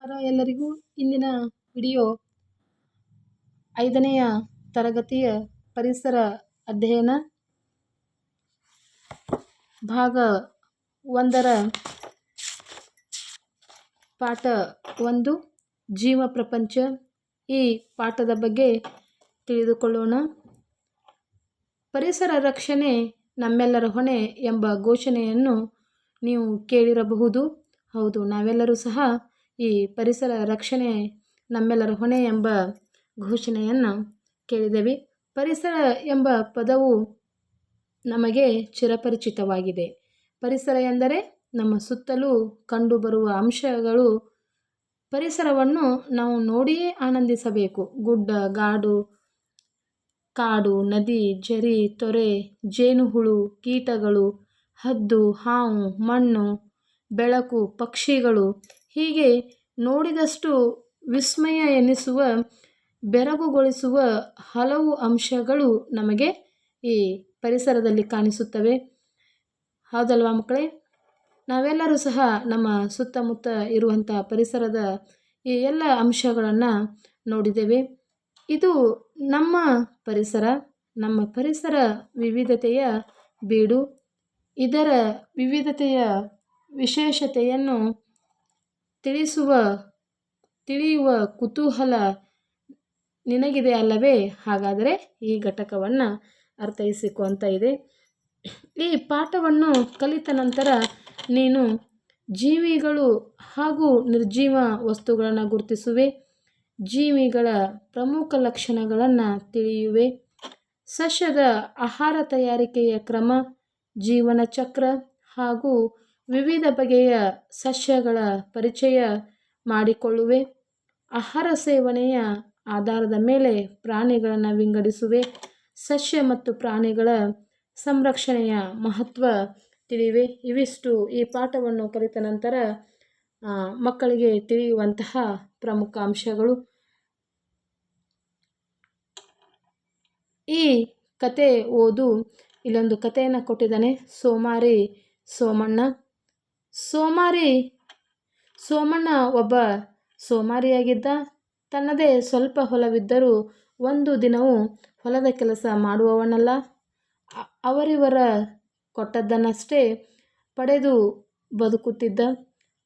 ಎಲ್ಲರಿಗೂ ಇಂದಿನ ವಿಡಿಯೋ 5ನೆಯ ತರಗತಿಯ ಪರಿಸರ ಅಧ್ಯಯನ ಭಾಗ 1ರ ಪಾಠ 1 ಜೀವ ಪ್ರಪಂಚ. ಈ ಪಾಠದ ಬಗ್ಗೆ ತಿಳಿದುಕೊಳ್ಳೋಣ. ಪರಿಸರ ರಕ್ಷಣೆ ನಮ್ಮೆಲ್ಲರ ಹೊಣೆ ಎಂಬ ಘೋಷಣೆಯನ್ನು ನೀವು ಕೇಳಿರಬಹುದು. ಹೌದು, ನಾವೆಲ್ಲರೂ ಸಹ ಈ ಪರಿಸರ ರಕ್ಷಣೆ ನಮ್ಮೆಲ್ಲರ ಹೊಣೆ ಎಂಬ ಘೋಷಣೆಯನ್ನು ಕೇಳಿದ್ದೇವೆ. ಪರಿಸರ ಎಂಬ ಪದವು ನಮಗೆ ಚಿರಪರಿಚಿತವಾಗಿದೆ. ಪರಿಸರ ಎಂದರೆ ನಮ್ಮ ಸುತ್ತಲೂ ಕಂಡುಬರುವ ಅಂಶಗಳು. ಪರಿಸರವನ್ನು ನಾವು ನೋಡಿಯೇ ಆನಂದಿಸಬೇಕು. ಗುಡ್ಡ, ಗಾಡು, ಕಾಡು, ನದಿ, ಝರಿ, ತೊರೆ, ಜೇನುಹುಳು, ಕೀಟಗಳು, ಹದ್ದು, ಹಾವು, ಮಣ್ಣು, ಬೆಳಕು, ಪಕ್ಷಿಗಳು, ಹೀಗೆ ನೋಡಿದಷ್ಟು ವಿಸ್ಮಯ ಎನಿಸುವ, ಬೆರಗುಗೊಳಿಸುವ ಹಲವು ಅಂಶಗಳು ನಮಗೆ ಈ ಪರಿಸರದಲ್ಲಿ ಕಾಣಿಸುತ್ತವೆ. ಹೌದಲ್ವಾ ಮಕ್ಕಳೇ? ನಾವೆಲ್ಲರೂ ಸಹ ನಮ್ಮ ಸುತ್ತಮುತ್ತ ಇರುವಂಥ ಪರಿಸರದ ಈ ಎಲ್ಲ ಅಂಶಗಳನ್ನು ನೋಡಿದ್ದೇವೆ. ಇದು ನಮ್ಮ ಪರಿಸರ. ನಮ್ಮ ಪರಿಸರ ವಿವಿಧತೆಯ ಬೀಡು. ಇದರ ವಿವಿಧತೆಯ ವಿಶೇಷತೆಯನ್ನು ತಿಳಿಯುವ ಕುತೂಹಲ ನಿನಗಿದೆ ಅಲ್ಲವೇ? ಹಾಗಾದರೆ ಈ ಘಟಕವನ್ನು ಅರ್ಥೈಸಿಕೊ ಅಂತ ಇದೆ. ಈ ಪಾಠವನ್ನು ಕಲಿತ ನಂತರ ನೀನು ಜೀವಿಗಳು ಹಾಗೂ ನಿರ್ಜೀವ ವಸ್ತುಗಳನ್ನು ಗುರುತಿಸುವೆ. ಜೀವಿಗಳ ಪ್ರಮುಖ ಲಕ್ಷಣಗಳನ್ನು ತಿಳಿಯುವೆ. ಸಸ್ಯದ ಆಹಾರ ತಯಾರಿಕೆಯ ಕ್ರಮ, ಜೀವನ ಚಕ್ರ ಹಾಗೂ ವಿವಿಧ ಬಗೆಯ ಸಸ್ಯಗಳ ಪರಿಚಯ ಮಾಡಿಕೊಳ್ಳುವೆ. ಆಹಾರ ಸೇವನೆಯ ಆಧಾರದ ಮೇಲೆ ಪ್ರಾಣಿಗಳನ್ನು ವಿಂಗಡಿಸುವೆ. ಸಸ್ಯ ಮತ್ತು ಪ್ರಾಣಿಗಳ ಸಂರಕ್ಷಣೆಯ ಮಹತ್ವ ತಿಳಿಯುವೆ. ಇವಿಷ್ಟು ಈ ಪಾಠವನ್ನು ಕಲಿತ ನಂತರ ಮಕ್ಕಳಿಗೆ ತಿಳಿಯುವಂತಹ ಪ್ರಮುಖ ಅಂಶಗಳು. ಈ ಕತೆ ಓದು. ಇಲ್ಲೊಂದು ಕಥೆಯನ್ನು ಕೊಟ್ಟಿದ್ದಾನೆ. ಸೋಮಾರಿ ಸೋಮಣ್ಣ. ಸೋಮಣ್ಣ ಒಬ್ಬ ಸೋಮಾರಿಯಾಗಿದ್ದ. ತನ್ನದೇ ಸ್ವಲ್ಪ ಹೊಲವಿದ್ದರೂ ಒಂದು ದಿನವೂ ಹೊಲದ ಕೆಲಸ ಮಾಡುವವನಲ್ಲ. ಅವರಿವರ ಕೊಟ್ಟದ್ದನ್ನಷ್ಟೇ ಪಡೆದು ಬದುಕುತ್ತಿದ್ದ.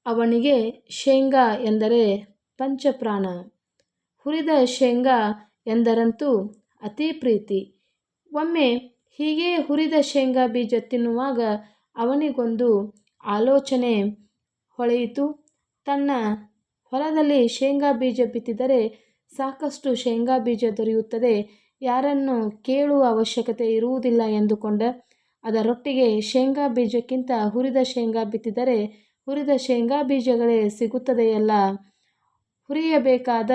ಅವನಿಗೆ ಶೇಂಗಾ ಎಂದರೆ ಪಂಚಪ್ರಾಣ. ಹುರಿದ ಶೇಂಗಾ ಎಂದರಂತೂ ಅತಿ ಪ್ರೀತಿ. ಒಮ್ಮೆ ಹೀಗೆ ಹುರಿದ ಶೇಂಗಾ ಬೀಜ ತಿನ್ನುವಾಗ ಅವನಿಗೊಂದು ಆಲೋಚನೆ ಹೊಳೆಯಿತು. ತನ್ನ ಹೊಲದಲ್ಲಿ ಶೇಂಗಾ ಬೀಜ ಬಿತ್ತಿದರೆ ಸಾಕಷ್ಟು ಶೇಂಗಾ ಬೀಜ ದೊರೆಯುತ್ತದೆ, ಯಾರನ್ನು ಕೇಳುವ ಅವಶ್ಯಕತೆ ಇರುವುದಿಲ್ಲ ಎಂದುಕೊಂಡ. ಅದರೊಟ್ಟಿಗೆ ಶೇಂಗಾ ಬೀಜಕ್ಕಿಂತ ಹುರಿದ ಶೇಂಗಾ ಬಿತ್ತಿದರೆ ಹುರಿದ ಶೇಂಗಾ ಬೀಜಗಳೇ ಸಿಗುತ್ತದೆಯಲ್ಲ, ಹುರಿಯಬೇಕಾದ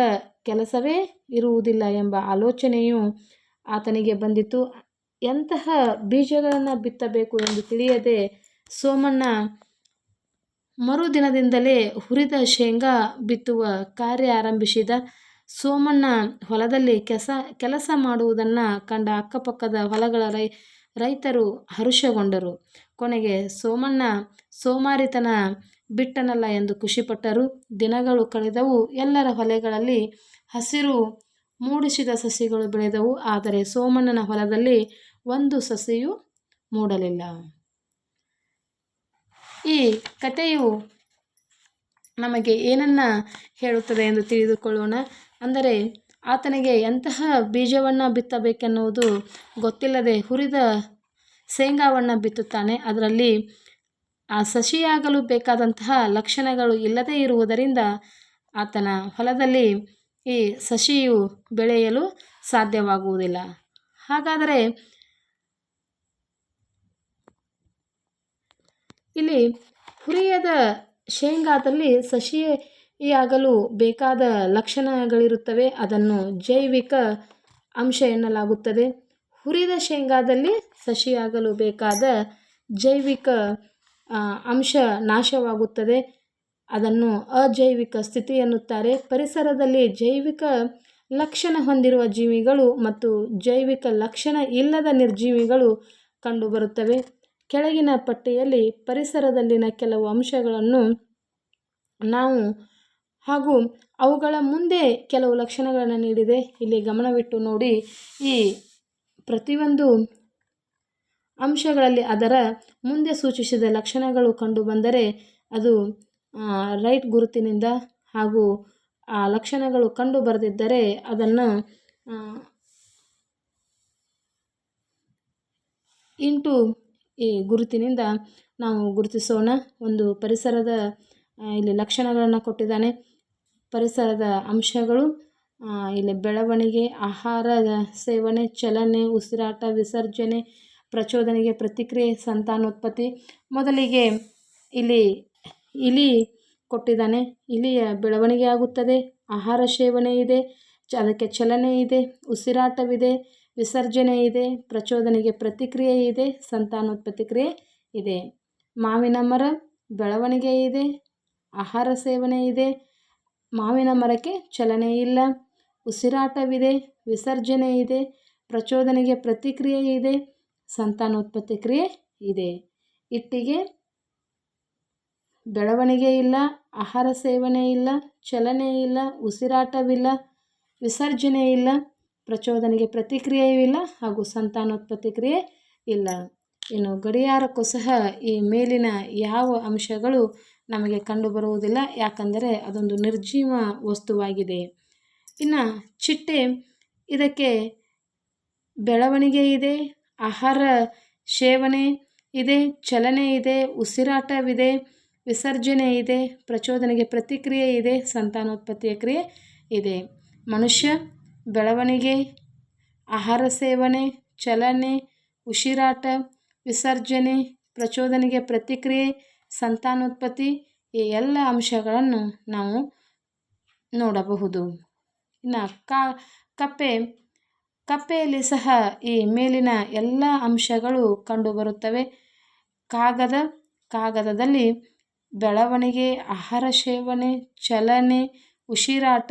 ಕೆಲಸವೇ ಇರುವುದಿಲ್ಲ ಎಂಬ ಆಲೋಚನೆಯು ಆತನಿಗೆ ಬಂದಿತು. ಎಂತಹ ಬೀಜಗಳನ್ನು ಬಿತ್ತಬೇಕು ಎಂದು ತಿಳಿಯದೆ ಸೋಮಣ್ಣ ಮರುದಿನದಿಂದಲೇ ಹುರಿದ ಶೇಂಗಾ ಬಿತ್ತುವ ಕಾರ್ಯ ಆರಂಭಿಸಿದ. ಸೋಮಣ್ಣ ಹೊಲದಲ್ಲಿ ಕೆಲಸ ಮಾಡುವುದನ್ನು ಕಂಡ ಅಕ್ಕಪಕ್ಕದ ಹೊಲಗಳ ರೈತರು ಹರುಷಗೊಂಡರು. ಕೊನೆಗೆ ಸೋಮಣ್ಣ ಸೋಮಾರಿತನ ಬಿಟ್ಟನಲ್ಲ ಎಂದು ಖುಷಿಪಟ್ಟರು. ದಿನಗಳು ಕಳೆದವು. ಎಲ್ಲರ ಹೊಲಗಳಲ್ಲಿ ಹಸಿರು ಮೂಡಿಸಿದ ಸಸಿಗಳು ಬೆಳೆದವು. ಆದರೆ ಸೋಮಣ್ಣನ ಹೊಲದಲ್ಲಿ ಒಂದು ಸಸಿಯೂ ಮೂಡಲಿಲ್ಲ. ಈ ಕಥೆಯು ನಮಗೆ ಏನನ್ನು ಹೇಳುತ್ತದೆ ಎಂದು ತಿಳಿದುಕೊಳ್ಳೋಣ. ಅಂದರೆ ಆತನಿಗೆ ಎಂತಹ ಬೀಜವನ್ನು ಬಿತ್ತಬೇಕೆನ್ನುವುದು ಗೊತ್ತಿಲ್ಲದೆ ಹುರಿದ ಶೇಂಗಾವನ್ನು ಬಿತ್ತುತ್ತಾನೆ. ಅದರಲ್ಲಿ ಆ ಸಸಿಯಾಗಲು ಬೇಕಾದಂತಹ ಲಕ್ಷಣಗಳು ಇಲ್ಲದೇ ಇರುವುದರಿಂದ ಆತನ ಹೊಲದಲ್ಲಿ ಈ ಸಸಿಯು ಬೆಳೆಯಲು ಸಾಧ್ಯವಾಗುವುದಿಲ್ಲ. ಹಾಗಾದರೆ ಇಲ್ಲಿ ಹುರಿಯದ ಶೇಂಗಾದಲ್ಲಿ ಸಸಿಯಾಗಲು ಬೇಕಾದ ಲಕ್ಷಣಗಳಿರುತ್ತವೆ. ಅದನ್ನು ಜೈವಿಕ ಅಂಶ ಎನ್ನಲಾಗುತ್ತದೆ. ಹುರಿದ ಶೇಂಗಾದಲ್ಲಿ ಸಸಿಯಾಗಲು ಬೇಕಾದ ಜೈವಿಕ ಅಂಶ ನಾಶವಾಗುತ್ತದೆ. ಅದನ್ನು ಅಜೈವಿಕ ಸ್ಥಿತಿ ಎನ್ನುತ್ತಾರೆ. ಪರಿಸರದಲ್ಲಿ ಜೈವಿಕ ಲಕ್ಷಣ ಹೊಂದಿರುವ ಜೀವಿಗಳು ಮತ್ತು ಜೈವಿಕ ಲಕ್ಷಣ ಇಲ್ಲದ ನಿರ್ಜೀವಿಗಳು ಕಂಡುಬರುತ್ತವೆ. ಕೆಳಗಿನ ಪಟ್ಟಿಯಲ್ಲಿ ಪರಿಸರದಲ್ಲಿನ ಕೆಲವು ಅಂಶಗಳನ್ನು ನಾವು ಹಾಗೂ ಅವುಗಳ ಮುಂದೆ ಕೆಲವು ಲಕ್ಷಣಗಳನ್ನು ನೀಡಿದೆ. ಇಲ್ಲಿ ಗಮನವಿಟ್ಟು ನೋಡಿ. ಈ ಪ್ರತಿಯೊಂದು ಅಂಶಗಳಲ್ಲಿ ಅದರ ಮುಂದೆ ಸೂಚಿಸಿದ ಲಕ್ಷಣಗಳು ಕಂಡುಬಂದರೆ ಅದು ರೈಟ್ ಗುರುತಿನಿಂದ, ಹಾಗೂ ಆ ಲಕ್ಷಣಗಳು ಕಂಡು ಬರದಿದ್ದರೆ ಅದನ್ನು ಇಂಟು ಈ ಗುರುತಿನಿಂದ ನಾವು ಗುರುತಿಸೋಣ. ಒಂದು ಪರಿಸರದ ಇಲ್ಲಿ ಲಕ್ಷಣಗಳನ್ನು ಕೊಟ್ಟಿದ್ದಾನೆ. ಪರಿಸರದ ಅಂಶಗಳು ಇಲ್ಲಿ ಬೆಳವಣಿಗೆ, ಆಹಾರದ ಸೇವನೆ, ಚಲನೆ, ಉಸಿರಾಟ, ವಿಸರ್ಜನೆ, ಪ್ರಚೋದನೆಗೆ ಪ್ರತಿಕ್ರಿಯೆ, ಸಂತಾನೋತ್ಪತ್ತಿ. ಮೊದಲಿಗೆ ಇಲ್ಲಿ ಇಲಿ ಕೊಟ್ಟಿದ್ದಾನೆ. ಇಲಿಯ ಬೆಳವಣಿಗೆ ಆಗುತ್ತದೆ, ಆಹಾರ ಸೇವನೆ ಇದೆ, ಅದಕ್ಕೆ ಚಲನೆ ಇದೆ, ಉಸಿರಾಟವಿದೆ, ವಿಸರ್ಜನೆ ಇದೆ, ಪ್ರಚೋದನೆಗೆ ಪ್ರತಿಕ್ರಿಯೆ ಇದೆ, ಸಂತಾನೋತ್ಪತ್ತಿ ಕ್ರಿಯೆ ಇದೆ. ಮಾವಿನ ಮರ ಬೆಳವಣಿಗೆ ಇದೆ, ಆಹಾರ ಸೇವನೆ ಇದೆ, ಮಾವಿನ ಮರಕ್ಕೆ ಚಲನೆ ಇಲ್ಲ, ಉಸಿರಾಟವಿದೆ, ವಿಸರ್ಜನೆ ಇದೆ, ಪ್ರಚೋದನೆಗೆ ಪ್ರತಿಕ್ರಿಯೆ ಇದೆ, ಸಂತಾನೋತ್ಪತ್ತಿ ಕ್ರಿಯೆ ಇದೆ. ಇಟ್ಟಿಗೆ ಬೆಳವಣಿಗೆ ಇಲ್ಲ, ಆಹಾರ ಸೇವನೆ ಇಲ್ಲ, ಚಲನೆ ಇಲ್ಲ, ಉಸಿರಾಟವಿಲ್ಲ, ವಿಸರ್ಜನೆ ಇಲ್ಲ, ಪ್ರಚೋದನೆಗೆ ಪ್ರತಿಕ್ರಿಯೆಯೂ ಇಲ್ಲ, ಹಾಗೂ ಸಂತಾನೋತ್ಪತ್ತಿ ಕ್ರಿಯೆ ಇಲ್ಲ. ಇನ್ನು ಗಡಿಯಾರಕ್ಕೂ ಸಹ ಈ ಮೇಲಿನ ಯಾವ ಅಂಶಗಳು ನಮಗೆ ಕಂಡುಬರುವುದಿಲ್ಲ, ಯಾಕಂದರೆ ಅದೊಂದು ನಿರ್ಜೀವ ವಸ್ತುವಾಗಿದೆ. ಇನ್ನು ಚಿಟ್ಟೆ, ಇದಕ್ಕೆ ಬೆಳವಣಿಗೆ ಇದೆ, ಆಹಾರ ಸೇವನೆ ಇದೆ, ಚಲನೆ ಇದೆ, ಉಸಿರಾಟವಿದೆ, ವಿಸರ್ಜನೆ ಇದೆ, ಪ್ರಚೋದನೆಗೆ ಪ್ರತಿಕ್ರಿಯೆ ಇದೆ, ಸಂತಾನೋತ್ಪತ್ತಿಯ ಕ್ರಿಯೆ ಇದೆ. ಮನುಷ್ಯ ಬೆಳವಣಿಗೆ, ಆಹಾರ ಸೇವನೆ, ಚಲನೆ, ಉಸಿರಾಟ, ವಿಸರ್ಜನೆ, ಪ್ರಚೋದನೆಗೆ ಪ್ರತಿಕ್ರಿಯೆ, ಸಂತಾನೋತ್ಪತ್ತಿ, ಈ ಎಲ್ಲ ಅಂಶಗಳನ್ನು ನಾವು ನೋಡಬಹುದು. ಇನ್ನು ಕಪ್ಪೆಯಲ್ಲಿ ಸಹ ಈ ಮೇಲಿನ ಎಲ್ಲ ಅಂಶಗಳು ಕಂಡುಬರುತ್ತವೆ. ಕಾಗದದಲ್ಲಿ ಬೆಳವಣಿಗೆ, ಆಹಾರ ಸೇವನೆ, ಚಲನೆ, ಉಸಿರಾಟ,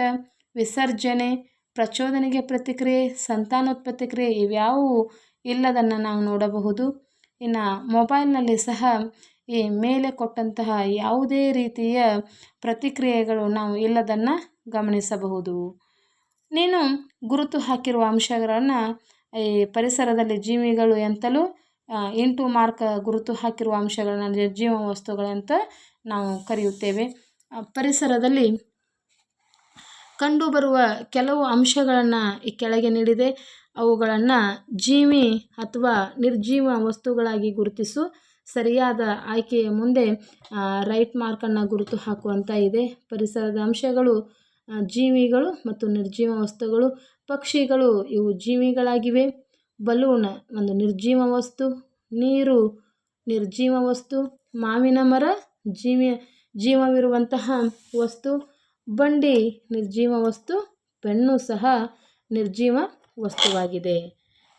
ವಿಸರ್ಜನೆ, ಪ್ರಚೋದನೆಗೆ ಪ್ರತಿಕ್ರಿಯೆ, ಸಂತಾನೋತ್ಪತ್ತಿ ಕ್ರಿಯೆ ಇವ್ಯಾವುವು ಇಲ್ಲದನ್ನು ನಾವು ನೋಡಬಹುದು. ಇನ್ನು ಮೊಬೈಲ್ನಲ್ಲಿ ಸಹ ಈ ಮೇಲೆ ಕೊಟ್ಟಂತಹ ಯಾವುದೇ ರೀತಿಯ ಪ್ರತಿಕ್ರಿಯೆಗಳು ನಾವು ಇಲ್ಲದನ್ನು ಗಮನಿಸಬಹುದು. ನೀನು ಗುರುತು ಹಾಕಿರುವ ಅಂಶಗಳನ್ನು ಈ ಪರಿಸರದಲ್ಲಿ ಜೀವಿಗಳು ಎಂತಲೂ ಇಂಟು ಮಾರ್ಕ್ ಗುರುತು ಹಾಕಿರುವ ಅಂಶಗಳನ್ನು ನಿರ್ಜೀವ ವಸ್ತುಗಳಂತ ನಾವು ಕರೆಯುತ್ತೇವೆ. ಪರಿಸರದಲ್ಲಿ ಕಂಡುಬರುವ ಕೆಲವು ಅಂಶಗಳನ್ನು ಈ ಕೆಳಗೆ ನೀಡಿದೆ. ಅವುಗಳನ್ನು ಜೀವಿ ಅಥವಾ ನಿರ್ಜೀವ ವಸ್ತುಗಳಾಗಿ ಗುರುತಿಸು. ಸರಿಯಾದ ಆಯ್ಕೆಯ ಮುಂದೆ ರೈಟ್ ಮಾರ್ಕನ್ನು ಗುರುತು ಹಾಕುವಂತ ಇದೆ. ಪರಿಸರದ ಅಂಶಗಳು ಜೀವಿಗಳು ಮತ್ತು ನಿರ್ಜೀವ ವಸ್ತುಗಳು. ಪಕ್ಷಿಗಳು ಇವು ಜೀವಿಗಳಾಗಿವೆ. ಬಲೂನ್ ಒಂದು ನಿರ್ಜೀವ ವಸ್ತು. ನೀರು ನಿರ್ಜೀವ ವಸ್ತು. ಮಾವಿನ ಮರ ಜೀವವಿರುವಂತಹ ವಸ್ತು. ಬಂಡಿ ನಿರ್ಜೀವ ವಸ್ತು. ಪೆನ್ನು ಸಹ ನಿರ್ಜೀವ ವಸ್ತುವಾಗಿದೆ.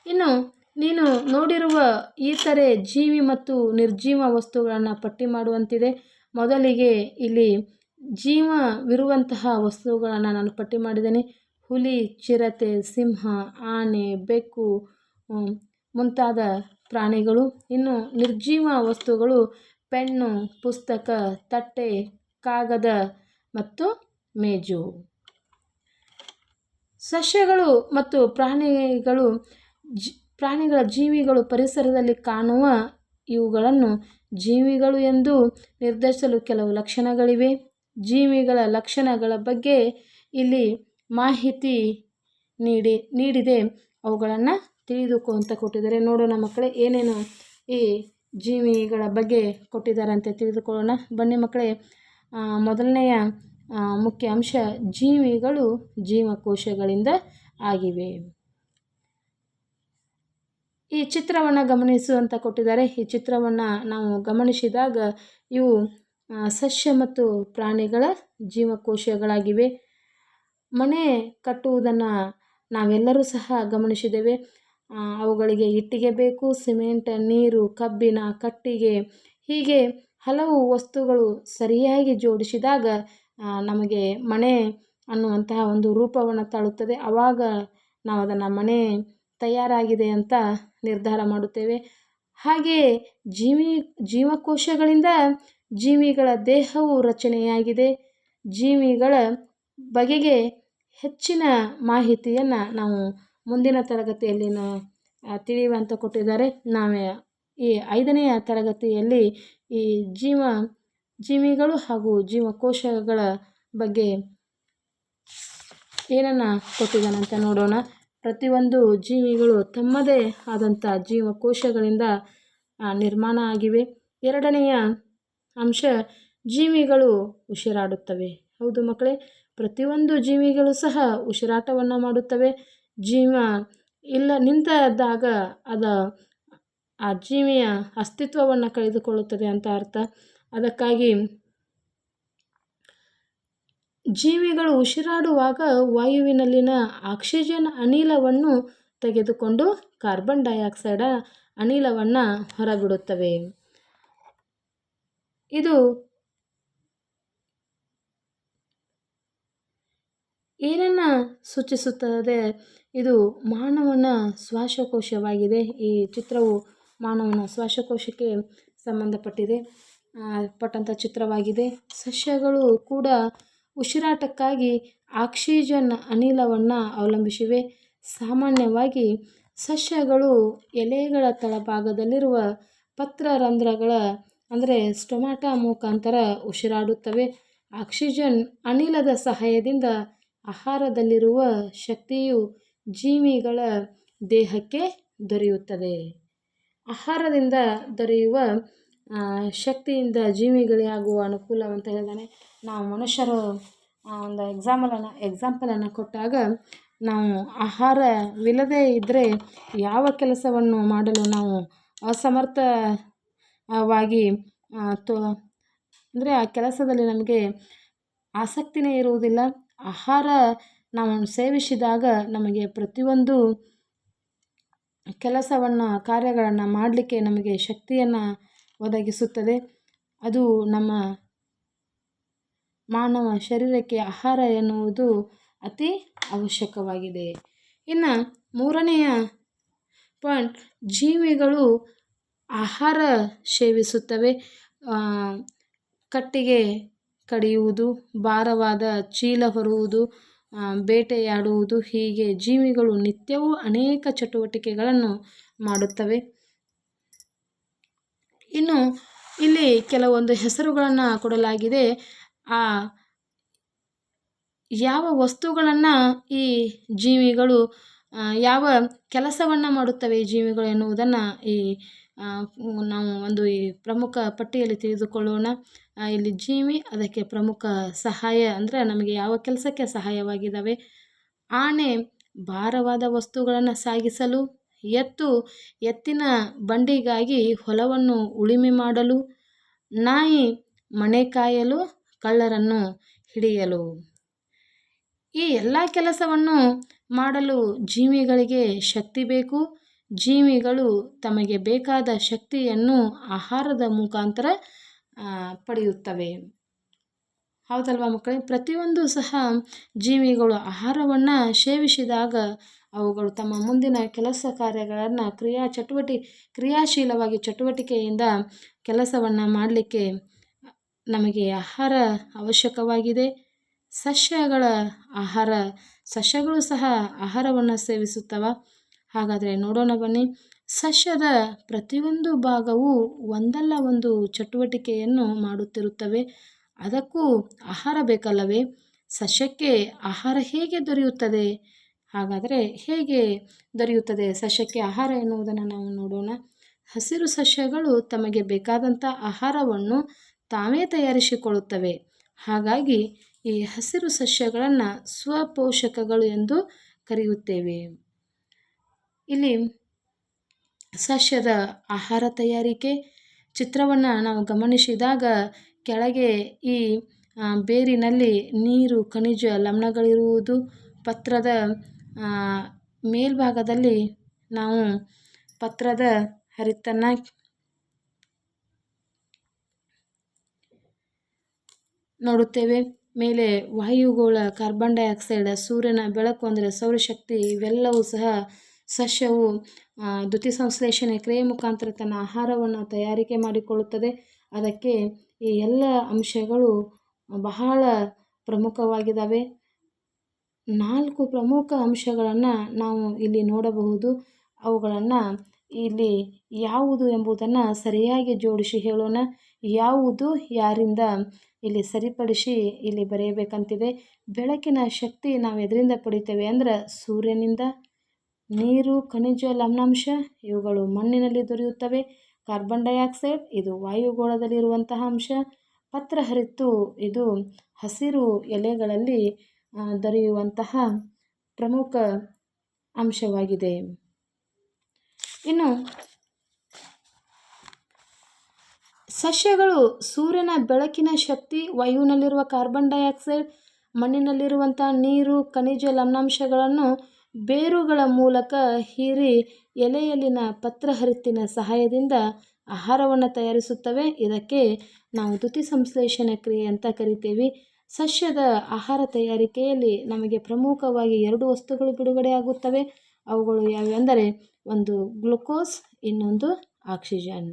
ಇನ್ನು ನೀನು ನೋಡಿರುವ ಇತರೆ ಜೀವಿ ಮತ್ತು ನಿರ್ಜೀವ ವಸ್ತುಗಳನ್ನು ಪಟ್ಟಿ ಮಾಡುವಂತಿದೆ. ಮೊದಲಿಗೆ ಇಲ್ಲಿ ಜೀವವಿರುವಂತಹ ವಸ್ತುಗಳನ್ನು ನಾನು ಪಟ್ಟಿ ಮಾಡಿದ್ದೇನೆ. ಹುಲಿ, ಚಿರತೆ, ಸಿಂಹ, ಆನೆ, ಬೆಕ್ಕು ಮುಂತಾದ ಪ್ರಾಣಿಗಳು. ಇನ್ನು ನಿರ್ಜೀವ ವಸ್ತುಗಳು ಪೆನ್ನು, ಪುಸ್ತಕ, ತಟ್ಟೆ, ಕಾಗದ ಮತ್ತು ಮೇಜು. ಸಸ್ಯಗಳು ಮತ್ತು ಜೀವಿಗಳು ಪರಿಸರದಲ್ಲಿ ಕಾಣುವ ಇವುಗಳನ್ನು ಜೀವಿಗಳು ಎಂದು ನಿರ್ಧರಿಸಲು ಕೆಲವು ಲಕ್ಷಣಗಳಿವೆ. ಜೀವಿಗಳ ಲಕ್ಷಣಗಳ ಬಗ್ಗೆ ಇಲ್ಲಿ ಮಾಹಿತಿ ನೀಡಿದೆ. ಅವುಗಳನ್ನು ತಿಳಿದುಕೋ ಅಂತ ಕೊಟ್ಟಿದ್ದಾರೆ. ನೋಡೋಣ ಮಕ್ಕಳೇ, ಏನೇನು ಈ ಜೀವಿಗಳ ಬಗ್ಗೆ ಕೊಟ್ಟಿದ್ದಾರೆ ಅಂತ ತಿಳಿದುಕೊಳ್ಳೋಣ. ಬನ್ನಿ ಮಕ್ಕಳೇ, ಮೊದಲನೆಯ ಮುಖ್ಯ ಅಂಶ, ಜೀವಿಗಳು ಜೀವಕೋಶಗಳಿಂದ ಆಗಿವೆ. ಈ ಚಿತ್ರವನ್ನು ಗಮನಿಸು ಅಂತ ಕೊಟ್ಟಿದ್ದಾರೆ. ಈ ಚಿತ್ರವನ್ನು ನಾವು ಗಮನಿಸಿದಾಗ ಇವು ಸಸ್ಯ ಮತ್ತು ಪ್ರಾಣಿಗಳ ಜೀವಕೋಶಗಳಾಗಿವೆ. ಮನೆ ಕಟ್ಟುವುದನ್ನು ನಾವೆಲ್ಲರೂ ಸಹ ಗಮನಿಸಿದ್ದೇವೆ. ಅವುಗಳಿಗೆ ಇಟ್ಟಿಗೆ ಬೇಕು, ಸಿಮೆಂಟ್, ನೀರು, ಕಬ್ಬಿಣ, ಕಟ್ಟಿಗೆ, ಹೀಗೆ ಹಲವು ವಸ್ತುಗಳು ಸರಿಯಾಗಿ ಜೋಡಿಸಿದಾಗ ನಮಗೆ ಮನೆ ಅನ್ನುವಂತಹ ಒಂದು ರೂಪವನ್ನು ತಾಳುತ್ತದೆ. ಆವಾಗ ನಾವು ಅದನ್ನು ಮನೆ ತಯಾರಾಗಿದೆ ಅಂತ ನಿರ್ಧಾರ ಮಾಡುತ್ತೇವೆ. ಹಾಗೆಯೇ ಜೀವಕೋಶಗಳಿಂದ ಜೀವಿಗಳ ದೇಹವು ರಚನೆಯಾಗಿದೆ. ಜೀವಿಗಳ ಬಗೆಗೆ ಹೆಚ್ಚಿನ ಮಾಹಿತಿಯನ್ನು ನಾವು ಮುಂದಿನ ತರಗತಿಯಲ್ಲಿ ತಿಳಿಯುವಂತ ಕೊಟ್ಟಿದ್ದಾರೆ. ನಾವೇ ಈ 5ನೆಯ ತರಗತಿಯಲ್ಲಿ ಈ ಜೀವಿಗಳು ಹಾಗೂ ಜೀವಕೋಶಗಳ ಬಗ್ಗೆ ಏನನ್ನು ಕೊಟ್ಟಿದ್ದಾನಂತ ನೋಡೋಣ. ಪ್ರತಿಯೊಂದು ಜೀವಿಗಳು ತಮ್ಮದೇ ಆದಂಥ ಜೀವಕೋಶಗಳಿಂದ ನಿರ್ಮಾಣ ಆಗಿವೆ. 2ನೆಯ ಅಂಶ, ಜೀವಿಗಳು ಉಸಿರಾಡುತ್ತವೆ. ಹೌದು ಮಕ್ಕಳೇ, ಪ್ರತಿಯೊಂದು ಜೀವಿಗಳು ಸಹ ಉಸಿರಾಟವನ್ನು ಮಾಡುತ್ತವೆ. ಜೀವ ನಿಂತಾಗ ಆ ಜೀವಿಯ ಅಸ್ತಿತ್ವವನ್ನು ಕಳೆದುಕೊಳ್ಳುತ್ತದೆ ಅಂತ ಅರ್ಥ. ಅದಕ್ಕಾಗಿ ಜೀವಿಗಳು ಉಸಿರಾಡುವಾಗ ವಾಯುವಿನಲ್ಲಿನ ಆಕ್ಸಿಜನ್ ಅನಿಲವನ್ನು ತೆಗೆದುಕೊಂಡು ಕಾರ್ಬನ್ ಡೈಆಕ್ಸೈಡ್ ಅನಿಲವನ್ನು ಹೊರಬಿಡುತ್ತವೆ. ಇದು ಏನನ್ನು ಸೂಚಿಸುತ್ತದೆ? ಇದು ಮಾನವನ ಶ್ವಾಸಕೋಶವಾಗಿದೆ. ಈ ಚಿತ್ರವು ಮಾನವನ ಶ್ವಾಸಕೋಶಕ್ಕೆ ಪಟ್ಟಂಥ ಚಿತ್ರವಾಗಿದೆ. ಸಸ್ಯಗಳು ಕೂಡ ಉಸಿರಾಟಕ್ಕಾಗಿ ಆಕ್ಸಿಜನ್ ಅನಿಲವನ್ನು ಅವಲಂಬಿಸಿವೆ. ಸಾಮಾನ್ಯವಾಗಿ ಸಸ್ಯಗಳು ಎಲೆಗಳ ತಳಭಾಗದಲ್ಲಿರುವ ಪತ್ರರಂಧ್ರಗಳ ಅಂದರೆ ಸ್ಟೊಮಾಟಾ ಮುಖಾಂತರ ಉಸಿರಾಡುತ್ತವೆ. ಆಕ್ಸಿಜನ್ ಅನಿಲದ ಸಹಾಯದಿಂದ ಆಹಾರದಲ್ಲಿರುವ ಶಕ್ತಿಯು ಜೀವಿಗಳ ದೇಹಕ್ಕೆ ದೊರೆಯುತ್ತದೆ. ಆಹಾರದಿಂದ ದೊರೆಯುವ ಶಕ್ತಿಯಿಂದ ಜೀವಿಗಳಿಗೆ ಆಗುವ ಅನುಕೂಲ ಅಂತ ಹೇಳಿದಾನೆ. ನಾವು ಮನುಷ್ಯರು ಒಂದು ಎಕ್ಸಾಂಪಲನ್ನು ಕೊಟ್ಟಾಗ, ನಾವು ಆಹಾರವಿಲ್ಲದೆ ಇದ್ದರೆ ಯಾವ ಕೆಲಸವನ್ನು ಮಾಡಲು ನಾವು ಅಸಮರ್ಥವಾಗಿ ಅಂದರೆ ಆ ಕೆಲಸದಲ್ಲಿ ನಮಗೆ ಆಸಕ್ತಿನೇ ಇರುವುದಿಲ್ಲ. ಆಹಾರ ನಾವು ಸೇವಿಸಿದಾಗ ನಮಗೆ ಪ್ರತಿಯೊಂದು ಕಾರ್ಯಗಳನ್ನು ಮಾಡಲಿಕ್ಕೆ ನಮಗೆ ಶಕ್ತಿಯನ್ನು ಒದಗಿಸುತ್ತದೆ. ಅದು ನಮ್ಮ ಮಾನವ ಶರೀರಕ್ಕೆ ಆಹಾರ ಎನ್ನುವುದು ಅತಿ ಅವಶ್ಯಕವಾಗಿದೆ. ಇನ್ನು 3ನೆಯ ಪಾಯಿಂಟ್, ಜೀವಿಗಳು ಆಹಾರ ಸೇವಿಸುತ್ತವೆ. ಕಟ್ಟಿಗೆ ಕಡಿಯುವುದು, ಭಾರವಾದ ಚೀಲ ಹೊರುವುದು, ಬೇಟೆಯಾಡುವುದು, ಹೀಗೆ ಜೀವಿಗಳು ನಿತ್ಯವೂ ಅನೇಕ ಚಟುವಟಿಕೆಗಳನ್ನು ಮಾಡುತ್ತವೆ. ಇನ್ನು ಇಲ್ಲಿ ಕೆಲವೊಂದು ಹೆಸರುಗಳನ್ನು ಕೊಡಲಾಗಿದೆ. ಯಾವ ವಸ್ತುಗಳನ್ನು ಈ ಜೀವಿಗಳು ಯಾವ ಕೆಲಸವನ್ನು ಮಾಡುತ್ತವೆ ಈ ಜೀವಿಗಳು ಎನ್ನುವುದನ್ನು ನಾವು ಈ ಪ್ರಮುಖ ಪಟ್ಟಿಯಲ್ಲಿ ತಿಳಿದುಕೊಳ್ಳೋಣ. ಇಲ್ಲಿ ಜೀವಿ, ಅದಕ್ಕೆ ಪ್ರಮುಖ ಸಹಾಯ ಅಂದರೆ ನಮಗೆ ಯಾವ ಕೆಲಸಕ್ಕೆ ಸಹಾಯವಾಗಿದ್ದಾವೆ. ಆನೆ ಭಾರವಾದ ವಸ್ತುಗಳನ್ನು ಸಾಗಿಸಲು, ಎತ್ತಿನ ಬಂಡಿಗಾಗಿ ಹೊಲವನ್ನು ಉಳುಮೆ ಮಾಡಲು, ನಾಯಿ ಮನೆ ಕಾಯಲು, ಕಳ್ಳರನ್ನು ಹಿಡಿಯಲು. ಈ ಎಲ್ಲ ಕೆಲಸವನ್ನು ಮಾಡಲು ಜೀವಿಗಳಿಗೆ ಶಕ್ತಿ ಬೇಕು. ಜೀವಿಗಳು ತಮಗೆ ಬೇಕಾದ ಶಕ್ತಿಯನ್ನು ಆಹಾರದ ಮುಖಾಂತರ ಪಡೆಯುತ್ತವೆ. ಹೌದಲ್ವಾ ಮಕ್ಕಳೇ? ಪ್ರತಿಯೊಂದು ಸಹ ಜೀವಿಗಳು ಆಹಾರವನ್ನು ಸೇವಿಸಿದಾಗ ಅವುಗಳು ತಮ್ಮ ಮುಂದಿನ ಕೆಲಸ ಕಾರ್ಯಗಳನ್ನು ಕ್ರಿಯಾಶೀಲವಾಗಿ ಚಟುವಟಿಕೆಯಿಂದ ಕೆಲಸವನ್ನು ಮಾಡಲಿಕ್ಕೆ ನಮಗೆ ಆಹಾರ ಅವಶ್ಯಕವಾಗಿದೆ. ಸಸ್ಯಗಳು ಸಹ ಆಹಾರವನ್ನು ಸೇವಿಸುತ್ತವೆ. ಹಾಗಾದರೆ ನೋಡೋಣ ಬನ್ನಿ. ಸಸ್ಯದ ಪ್ರತಿಯೊಂದು ಭಾಗವು ಒಂದಲ್ಲ ಒಂದು ಚಟುವಟಿಕೆಯನ್ನು ಮಾಡುತ್ತಿರುತ್ತವೆ. ಅದಕ್ಕೂ ಆಹಾರ ಬೇಕಲ್ಲವೇ? ಸಸ್ಯಕ್ಕೆ ಆಹಾರ ಹೇಗೆ ದೊರೆಯುತ್ತದೆ? ಹಾಗಾದರೆ ಹೇಗೆ ದೊರೆಯುತ್ತದೆ ಸಸ್ಯಕ್ಕೆ ಆಹಾರ ಎನ್ನುವುದನ್ನು ನಾವು ನೋಡೋಣ. ಹಸಿರು ಸಸ್ಯಗಳು ತಮಗೆ ಬೇಕಾದಂಥ ಆಹಾರವನ್ನು ತಾವೇ ತಯಾರಿಸಿಕೊಳ್ಳುತ್ತವೆ. ಹಾಗಾಗಿ ಈ ಹಸಿರು ಸಸ್ಯಗಳನ್ನು ಸ್ವಪೋಷಕಗಳು ಎಂದು ಕರೆಯುತ್ತೇವೆ. ಇಲ್ಲಿ ಸಸ್ಯದ ಆಹಾರ ತಯಾರಿಕೆ ಚಿತ್ರವನ್ನು ನಾವು ಗಮನಿಸಿದಾಗ, ಕೆಳಗೆ ಈ ಬೇರಿನಲ್ಲಿ ನೀರು, ಖನಿಜ ಲವಣಗಳಿರುವುದು, ಪತ್ರದ ಮೇಲ್ಭಾಗದಲ್ಲಿ ನಾವು ಪತ್ರದ ಹರಿತನ್ನು ನೋಡುತ್ತೇವೆ. ಮೇಲೆ ವಾಯುಗೋಳ, ಕಾರ್ಬನ್ ಡೈಆಕ್ಸೈಡ್, ಸೂರ್ಯನ ಬೆಳಕು ಅಂದರೆ ಸೌರಶಕ್ತಿ, ಇವೆಲ್ಲವೂ ಸಹ ಸಸ್ಯವು ದ್ಯುತಿಸಂಶ್ಲೇಷಣೆ ಕ್ರಿಯೆ ಮುಖಾಂತರ ತನ್ನ ಆಹಾರವನ್ನು ತಯಾರಿಕೆ ಮಾಡಿಕೊಳ್ಳುತ್ತದೆ. ಅದಕ್ಕೆ ಈ ಎಲ್ಲ ಅಂಶಗಳು ಬಹಳ ಪ್ರಮುಖವಾಗಿದ್ದಾವೆ. 4 ಪ್ರಮುಖ ಅಂಶಗಳನ್ನು ನಾವು ಇಲ್ಲಿ ನೋಡಬಹುದು. ಅವುಗಳನ್ನು ಇಲ್ಲಿ ಯಾವುದು ಎಂಬುದನ್ನು ಸರಿಯಾಗಿ ಜೋಡಿಸಿ ಹೇಳೋಣ. ಯಾವುದು ಯಾರಿಂದ ಇಲ್ಲಿ ಸರಿಪಡಿಸಿ ಇಲ್ಲಿ ಬರೆಯಬೇಕಂತಿದೆ. ಬೆಳಕಿನ ಶಕ್ತಿ ನಾವು ಎದರಿಂದ ಪಡಿತೇವೆ ಅಂದರೆ ಸೂರ್ಯನಿಂದ. ನೀರು, ಖನಿಜ ಲವಣಾಂಶ ಇವುಗಳು ಮಣ್ಣಿನಲ್ಲಿ ದೊರೆಯುತ್ತವೆ. ಕಾರ್ಬನ್ ಡೈಆಕ್ಸೈಡ್ ಇದು ವಾಯುಗೋಳದಲ್ಲಿರುವಂತಹ ಅಂಶ. ಪತ್ರಹರಿತ್ತು ಇದು ಹಸಿರು ಎಲೆಗಳಲ್ಲಿ ದೊರೆಯುವಂತಹ ಪ್ರಮುಖ ಅಂಶವಾಗಿದೆ. ಇನ್ನು ಸಸ್ಯಗಳು ಸೂರ್ಯನ ಬೆಳಕಿನ ಶಕ್ತಿ, ವಾಯುವಿನಲ್ಲಿರುವ ಕಾರ್ಬನ್ ಡೈಆಕ್ಸೈಡ್, ಮಣ್ಣಿನಲ್ಲಿರುವಂಥ ನೀರು, ಖನಿಜ ಲವಣಾಂಶಗಳನ್ನು ಬೇರುಗಳ ಮೂಲಕ ಹೀರಿ ಎಲೆಯಲ್ಲಿನ ಪತ್ರಹರಿತ್ತಿನ ಸಹಾಯದಿಂದ ಆಹಾರವನ್ನು ತಯಾರಿಸುತ್ತವೆ. ಇದಕ್ಕೆ ನಾವು ದ್ಯುತಿಸಂಶ್ಲೇಷಣ ಕ್ರಿಯೆ ಅಂತ ಕರಿತೀವಿ. ಸಸ್ಯದ ಆಹಾರ ತಯಾರಿಕೆಯಲ್ಲಿ ನಮಗೆ ಪ್ರಮುಖವಾಗಿ 2 ವಸ್ತುಗಳು ಬಿಡುಗಡೆಯಾಗುತ್ತವೆ. ಅವುಗಳು ಯಾವೆಂದರೆ ಒಂದು ಗ್ಲುಕೋಸ್, ಇನ್ನೊಂದು ಆಕ್ಸಿಜನ್.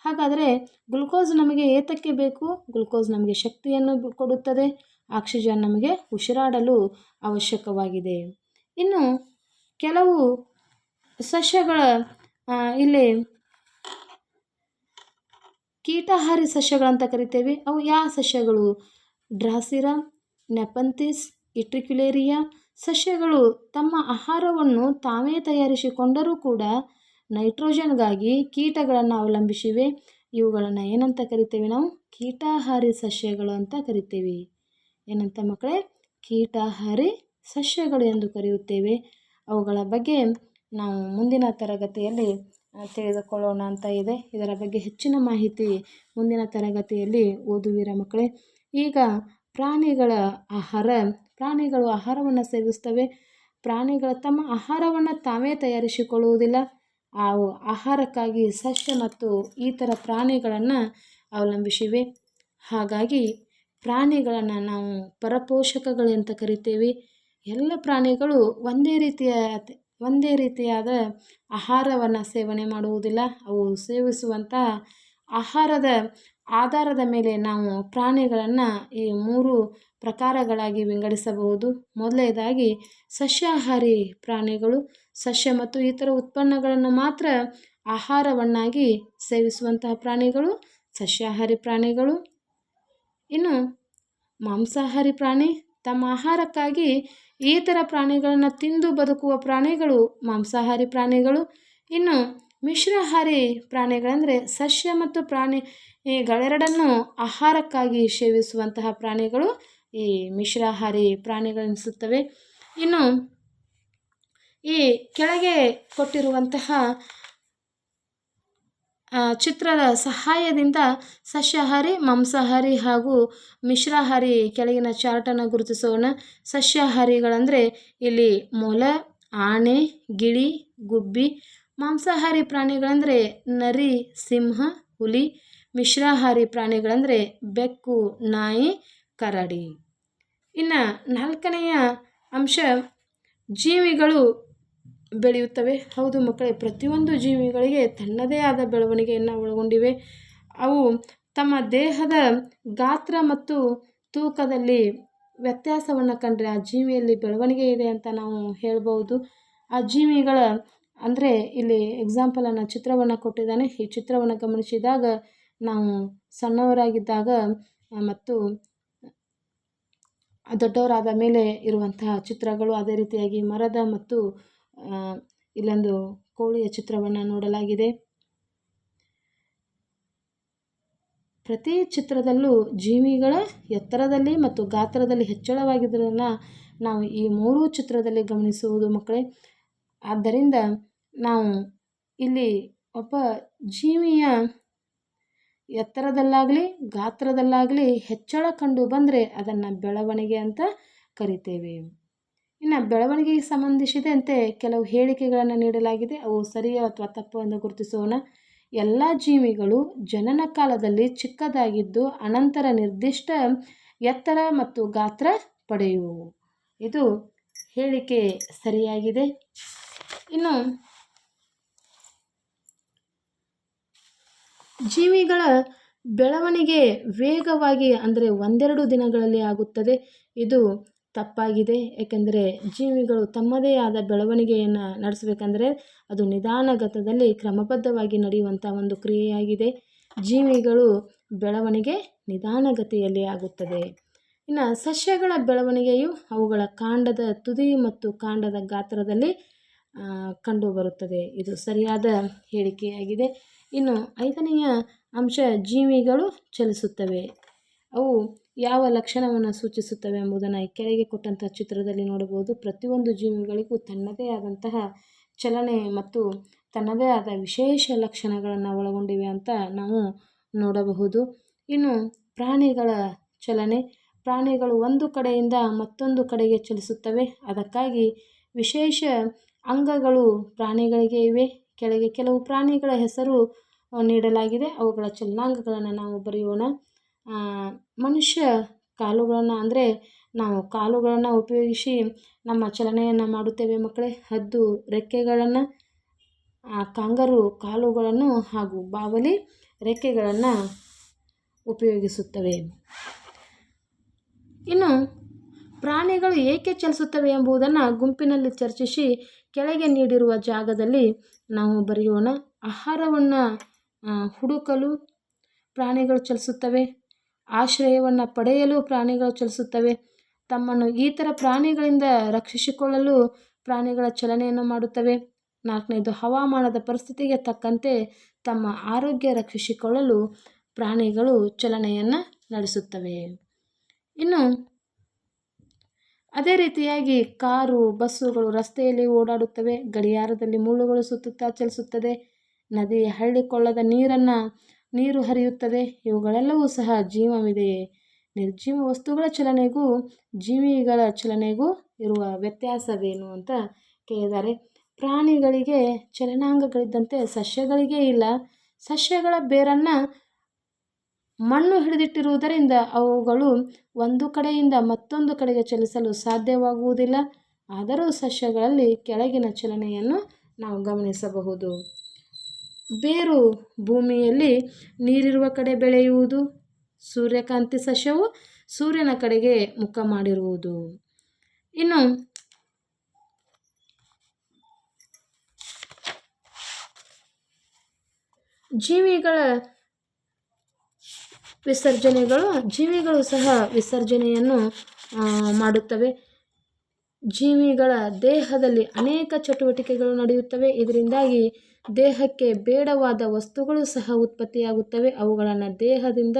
ಹಾಗಾದರೆ ಗ್ಲುಕೋಸ್ ನಮಗೆ ಏತಕ್ಕೆ ಬೇಕು? ಗ್ಲುಕೋಸ್ ನಮಗೆ ಶಕ್ತಿಯನ್ನು ಕೊಡುತ್ತದೆ. ಆಕ್ಸಿಜನ್ ನಮಗೆ ಉಸಿರಾಡಲು ಅವಶ್ಯಕವಾಗಿದೆ. ಇನ್ನು ಕೆಲವು ಸಸ್ಯಗಳ ಇಲ್ಲಿ ಕೀಟಾಹಾರಿ ಸಸ್ಯಗಳಂತ ಕರಿತೇವೆ. ಅವು ಯಾವ ಸಸ್ಯಗಳು? ಡ್ರಾಸಿರಾ, ನೆಪಂಥಿಸ್, ಇಟ್ರಿಕ್ಯುಲೇರಿಯಾ. ಸಸ್ಯಗಳು ತಮ್ಮ ಆಹಾರವನ್ನು ತಾವೇ ತಯಾರಿಸಿಕೊಂಡರೂ ಕೂಡ ನೈಟ್ರೋಜನ್ಗಾಗಿ ಕೀಟಗಳನ್ನು ಅವಲಂಬಿಸಿವೆ. ಇವುಗಳನ್ನು ಏನಂತ ಕರಿತೇವೆ? ನಾವು ಕೀಟಾಹಾರಿ ಸಸ್ಯಗಳು ಅಂತ ಕರಿತೇವೆ. ಏನಂತ ಮಕ್ಕಳೇ? ಕೀಟಾಹಾರಿ ಸಸ್ಯಗಳು ಎಂದು ಕರೆಯುತ್ತೇವೆ. ಅವುಗಳ ಬಗ್ಗೆ ನಾವು ಮುಂದಿನ ತರಗತಿಯಲ್ಲಿ ತಿಳಿದುಕೊಳ್ಳೋಣ ಅಂತ ಇದೆ. ಇದರ ಬಗ್ಗೆ ಹೆಚ್ಚಿನ ಮಾಹಿತಿ ಮುಂದಿನ ತರಗತಿಯಲ್ಲಿ ಓದುವಿರ ಮಕ್ಕಳೇ. ಈಗ ಪ್ರಾಣಿಗಳ ಆಹಾರ. ಪ್ರಾಣಿಗಳು ಆಹಾರವನ್ನು ಸೇವಿಸ್ತವೆ. ಪ್ರಾಣಿಗಳು ತಮ್ಮ ಆಹಾರವನ್ನು ತಾವೇ ತಯಾರಿಸಿಕೊಳ್ಳುವುದಿಲ್ಲ. ಅವು ಆಹಾರಕ್ಕಾಗಿ ಸಸ್ಯ ಮತ್ತು ಇತರ ಪ್ರಾಣಿಗಳನ್ನು ಅವಲಂಬಿಸಿವೆ. ಹಾಗಾಗಿ ಪ್ರಾಣಿಗಳನ್ನು ನಾವು ಪರಪೋಷಕಗಳು ಅಂತ ಕರಿತೇವೆ. ಎಲ್ಲ ಪ್ರಾಣಿಗಳು ಒಂದೇ ರೀತಿಯಾದ ಆಹಾರವನ್ನು ಸೇವನೆ ಮಾಡುವುದಿಲ್ಲ. ಅವು ಸೇವಿಸುವಂಥ ಆಹಾರದ ಆಧಾರದ ಮೇಲೆ ನಾವು ಪ್ರಾಣಿಗಳನ್ನು ಈ 3 ಪ್ರಕಾರಗಳಾಗಿ ವಿಂಗಡಿಸಬಹುದು. ಮೊದಲನೇದಾಗಿ ಸಸ್ಯಾಹಾರಿ ಪ್ರಾಣಿಗಳು. ಸಸ್ಯ ಮತ್ತು ಇತರ ಉತ್ಪನ್ನಗಳನ್ನು ಮಾತ್ರ ಆಹಾರವನ್ನಾಗಿ ಸೇವಿಸುವಂತಹ ಪ್ರಾಣಿಗಳು ಸಸ್ಯಾಹಾರಿ ಪ್ರಾಣಿಗಳು. ಇನ್ನು ಮಾಂಸಾಹಾರಿ ಪ್ರಾಣಿ. ತಮ್ಮ ಆಹಾರಕ್ಕಾಗಿ ಇತರ ಪ್ರಾಣಿಗಳನ್ನು ತಿಂದು ಬದುಕುವ ಪ್ರಾಣಿಗಳು ಮಾಂಸಾಹಾರಿ ಪ್ರಾಣಿಗಳು. ಇನ್ನು ಮಿಶ್ರಾಹಾರಿ ಪ್ರಾಣಿಗಳಂದರೆ ಸಸ್ಯ ಮತ್ತು ಪ್ರಾಣಿಗಳೆರಡನ್ನೂ ಆಹಾರಕ್ಕಾಗಿ ಸೇವಿಸುವಂತಹ ಪ್ರಾಣಿಗಳು ಈ ಮಿಶ್ರಾಹಾರಿ ಪ್ರಾಣಿಗಳೆನಿಸುತ್ತವೆ. ಇನ್ನು ಈ ಕೆಳಗೆ ಕೊಟ್ಟಿರುವಂತಹ ಚಿತ್ರದ ಸಹಾಯದಿಂದ ಸಸ್ಯಾಹಾರಿ, ಮಾಂಸಾಹಾರಿ ಹಾಗೂ ಮಿಶ್ರಾಹಾರಿ ಕೆಳಗಿನ ಚಾರ್ಟನ್ನು ಗುರುತಿಸೋಣ. ಸಸ್ಯಾಹಾರಿಗಳಂದರೆ ಇಲ್ಲಿ ಮೊಲ, ಆನೆ, ಗಿಳಿ, ಗುಬ್ಬಿ. ಮಾಂಸಾಹಾರಿ ಪ್ರಾಣಿಗಳಂದರೆ ನರಿ, ಸಿಂಹ, ಹುಲಿ. ಮಿಶ್ರಾಹಾರಿ ಪ್ರಾಣಿಗಳಂದರೆ ಬೆಕ್ಕು, ನಾಯಿ, ಕರಡಿ. ಇನ್ನು 4ನೆಯ ಅಂಶ ಜೀವಿಗಳು ಬೆಳೆಯುತ್ತವೆ. ಹೌದು ಮಕ್ಕಳೇ, ಪ್ರತಿಯೊಂದು ಜೀವಿಗಳಿಗೆ ತನ್ನದೇ ಆದ ಬೆಳವಣಿಗೆಯನ್ನು ಒಳಗೊಂಡಿವೆ. ಅವು ತಮ್ಮ ದೇಹದ ಗಾತ್ರ ಮತ್ತು ತೂಕದಲ್ಲಿ ವ್ಯತ್ಯಾಸವನ್ನು ಕಂಡ್ರೆ ಆ ಜೀವಿಯಲ್ಲಿ ಬೆಳವಣಿಗೆ ಇದೆ ಅಂತ ನಾವು ಹೇಳ್ಬೋದು. ಆ ಜೀವಿಗಳ ಅಂದರೆ ಇಲ್ಲಿ ಎಕ್ಸಾಂಪಲನ್ನು ಚಿತ್ರವನ್ನು ಕೊಟ್ಟಿದ್ದಾನೆ. ಈ ಚಿತ್ರವನ್ನು ಗಮನಿಸಿದಾಗ ನಾವು ಸಣ್ಣವರಾಗಿದ್ದಾಗ ಮತ್ತು ದೊಡ್ಡವರಾದ ಮೇಲೆ ಇರುವಂತಹ ಚಿತ್ರಗಳು, ಅದೇ ರೀತಿಯಾಗಿ ಮರದ ಮತ್ತು ಇಲ್ಲೊಂದು ಕೋಳಿಯ ಚಿತ್ರವನ್ನು ನೋಡಲಾಗಿದೆ. ಪ್ರತಿ ಚಿತ್ರದಲ್ಲೂ ಜೀವಿಗಳ ಎತ್ತರದಲ್ಲಿ ಮತ್ತು ಗಾತ್ರದಲ್ಲಿ ಹೆಚ್ಚಳವಾಗಿದ್ದನ್ನು ನಾವು ಈ 3 ಚಿತ್ರದಲ್ಲಿ ಗಮನಿಸುವುದು ಮಕ್ಕಳೇ. ಆದ್ದರಿಂದ ನಾವು ಇಲ್ಲಿ ಒಬ್ಬ ಜೀವಿಯ ಎತ್ತರದಲ್ಲಾಗಲಿ ಗಾತ್ರದಲ್ಲಾಗಲಿ ಹೆಚ್ಚಳ ಕಂಡು ಬಂದರೆ ಅದನ್ನು ಬೆಳವಣಿಗೆ ಅಂತ ಕರಿತೇವೆ. ಇನ್ನು ಬೆಳವಣಿಗೆಗೆ ಸಂಬಂಧಿಸಿದಂತೆ ಕೆಲವು ಹೇಳಿಕೆಗಳನ್ನು ನೀಡಲಾಗಿದೆ. ಅವು ಸರಿಯೋ ಅಥವಾ ತಪ್ಪು ಎಂದು ಗುರುತಿಸೋಣ. ಎಲ್ಲ ಜೀವಿಗಳು ಜನನ ಕಾಲದಲ್ಲಿ ಚಿಕ್ಕದಾಗಿದ್ದು ಅನಂತರ ನಿರ್ದಿಷ್ಟ ಎತ್ತರ ಮತ್ತು ಗಾತ್ರ ಪಡೆಯುವು. ಇದು ಹೇಳಿಕೆ ಸರಿಯಾಗಿದೆ. ಇನ್ನು ಜೀವಿಗಳ ಬೆಳವಣಿಗೆ ವೇಗವಾಗಿ ಅಂದರೆ ಒಂದೆರಡು ದಿನಗಳಲ್ಲಿ ಆಗುತ್ತದೆ. ಇದು ತಪ್ಪಾಗಿದೆ. ಏಕೆಂದರೆ ಜೀವಿಗಳು ತಮ್ಮದೇ ಆದ ಬೆಳವಣಿಗೆಯನ್ನು ನಡೆಸಬೇಕಂದ್ರೆ ಅದು ನಿಧಾನಗತದಲ್ಲಿ ಕ್ರಮಬದ್ಧವಾಗಿ ನಡೆಯುವಂಥ ಒಂದು ಕ್ರಿಯೆಯಾಗಿದೆ. ಜೀವಿಗಳು ಬೆಳವಣಿಗೆ ನಿಧಾನಗತಿಯಲ್ಲಿ ಆಗುತ್ತದೆ. ಇನ್ನು ಸಸ್ಯಗಳ ಬೆಳವಣಿಗೆಯು ಅವುಗಳ ಕಾಂಡದ ತುದಿ ಮತ್ತು ಕಾಂಡದ ಗಾತ್ರದಲ್ಲಿ ಕಂಡುಬರುತ್ತದೆ. ಇದು ಸರಿಯಾದ ಹೇಳಿಕೆಯಾಗಿದೆ. ಇನ್ನು 5ನೆಯ ಅಂಶ, ಜೀವಿಗಳು ಚಲಿಸುತ್ತವೆ. ಅವು ಯಾವ ಲಕ್ಷಣವನ್ನು ಸೂಚಿಸುತ್ತವೆ ಎಂಬುದನ್ನು ಕೆಳಗೆ ಕೊಟ್ಟಂತಹ ಚಿತ್ರದಲ್ಲಿ ನೋಡಬಹುದು. ಪ್ರತಿಯೊಂದು ಜೀವಿಗಳಿಗೂ ತನ್ನದೇ ಆದಂತಹ ಚಲನೆ ಮತ್ತು ತನ್ನದೇ ಆದ ವಿಶೇಷ ಲಕ್ಷಣಗಳನ್ನು ಒಳಗೊಂಡಿವೆ ಅಂತ ನಾವು ನೋಡಬಹುದು. ಇನ್ನು ಪ್ರಾಣಿಗಳ ಚಲನೆ. ಪ್ರಾಣಿಗಳು ಒಂದು ಕಡೆಯಿಂದ ಮತ್ತೊಂದು ಕಡೆಗೆ ಚಲಿಸುತ್ತವೆ. ಅದಕ್ಕಾಗಿ ವಿಶೇಷ ಅಂಗಗಳು ಪ್ರಾಣಿಗಳಿಗೆ ಇವೆ. ಕೆಳಗೆ ಕೆಲವು ಪ್ರಾಣಿಗಳ ಹೆಸರು ನೀಡಲಾಗಿದೆ. ಅವುಗಳ ಚಲನಾಂಗಗಳನ್ನು ನಾವು ಬರೆಯೋಣ. ಮನುಷ್ಯ ಕಾಲುಗಳನ್ನು ಅಂದರೆ ನಾವು ಕಾಲುಗಳನ್ನು ಉಪಯೋಗಿಸಿ ನಮ್ಮ ಚಲನೆಯನ್ನು ಮಾಡುತ್ತೇವೆ ಮಕ್ಕಳೇ. ಹದ್ದು ರೆಕ್ಕೆಗಳನ್ನು, ಕಾಂಗರು ಕಾಲುಗಳನ್ನು ಹಾಗೂ ಬಾವಲಿ ರೆಕ್ಕೆಗಳನ್ನು ಉಪಯೋಗಿಸುತ್ತವೆ. ಇನ್ನು ಪ್ರಾಣಿಗಳು ಏಕೆ ಚಲಿಸುತ್ತವೆ ಎಂಬುದನ್ನು ಗುಂಪಿನಲ್ಲಿ ಚರ್ಚಿಸಿ ಕೆಳಗೆ ನೀಡಿರುವ ಜಾಗದಲ್ಲಿ ನಾವು ಬರೆಯೋಣ. ಆಹಾರವನ್ನು ಹುಡುಕಲು ಪ್ರಾಣಿಗಳು ಚಲಿಸುತ್ತವೆ. ಆಶ್ರಯವನ್ನು ಪಡೆಯಲು ಪ್ರಾಣಿಗಳು ಚಲಿಸುತ್ತವೆ. ತಮ್ಮನ್ನು ಇತರ ಪ್ರಾಣಿಗಳಿಂದ ರಕ್ಷಿಸಿಕೊಳ್ಳಲು ಪ್ರಾಣಿಗಳ ಚಲನೆಯನ್ನು ಮಾಡುತ್ತವೆ. 4ನೇದು, ಹವಾಮಾನದ ಪರಿಸ್ಥಿತಿಗೆ ತಕ್ಕಂತೆ ತಮ್ಮ ಆರೋಗ್ಯ ರಕ್ಷಿಸಿಕೊಳ್ಳಲು ಪ್ರಾಣಿಗಳು ಚಲನೆಯನ್ನು ನಡೆಸುತ್ತವೆ. ಇನ್ನು ಅದೇ ರೀತಿಯಾಗಿ ಕಾರು, ಬಸ್ಸುಗಳು ರಸ್ತೆಯಲ್ಲಿ ಓಡಾಡುತ್ತವೆ. ಗಡಿಯಾರದಲ್ಲಿ ಮುಳ್ಳುಗಳು ಸುತ್ತುತ್ತಾ ಚಲಿಸುತ್ತದೆ. ನದಿ, ಹಳ್ಳಿ, ಕೊಳ್ಳದ ನೀರು ಹರಿಯುತ್ತದೆ. ಇವುಗಳೆಲ್ಲವೂ ಸಹ ಜೀವವಿದೆಯೇ? ನಿರ್ಜೀವ ವಸ್ತುಗಳ ಚಲನೆಗೂ ಜೀವಿಗಳ ಚಲನೆಗೂ ಇರುವ ವ್ಯತ್ಯಾಸವೇನು ಅಂತ ಕೇಳಿದ್ದಾರೆ. ಪ್ರಾಣಿಗಳಿಗೆ ಚಲನಾಂಗಗಳಿದ್ದಂತೆ ಸಸ್ಯಗಳಿಗೆ ಇಲ್ಲ. ಸಸ್ಯಗಳ ಬೇರನ್ನು ಮಣ್ಣು ಹಿಡಿದಿಟ್ಟಿರುವುದರಿಂದ ಅವುಗಳು ಒಂದು ಕಡೆಯಿಂದ ಮತ್ತೊಂದು ಕಡೆಗೆ ಚಲಿಸಲು ಸಾಧ್ಯವಾಗುವುದಿಲ್ಲ. ಆದರೂ ಸಸ್ಯಗಳಲ್ಲಿ ಕೆಳಗಿನ ಚಲನೆಯನ್ನು ನಾವು ಗಮನಿಸಬಹುದು. ಬೇರು ಭೂಮಿಯಲ್ಲಿ ನೀರಿರುವ ಕಡೆ ಬೆಳೆಯುವುದು. ಸೂರ್ಯಕಾಂತಿ ಸಸ್ಯವು ಸೂರ್ಯನ ಕಡೆಗೆ ಮುಖ ಮಾಡಿರುವುದು. ಇನ್ನು ಜೀವಿಗಳ ಜೀವಿಗಳು ಸಹ ವಿಸರ್ಜನೆಯನ್ನು ಮಾಡುತ್ತವೆ. ಜೀವಿಗಳ ದೇಹದಲ್ಲಿ ಅನೇಕ ಚಟುವಟಿಕೆಗಳು ನಡೆಯುತ್ತವೆ. ಇದರಿಂದಾಗಿ ದೇಹಕ್ಕೆ ಬೇಡವಾದ ವಸ್ತುಗಳು ಸಹ ಉತ್ಪತ್ತಿಯಾಗುತ್ತವೆ. ಅವುಗಳನ್ನು ದೇಹದಿಂದ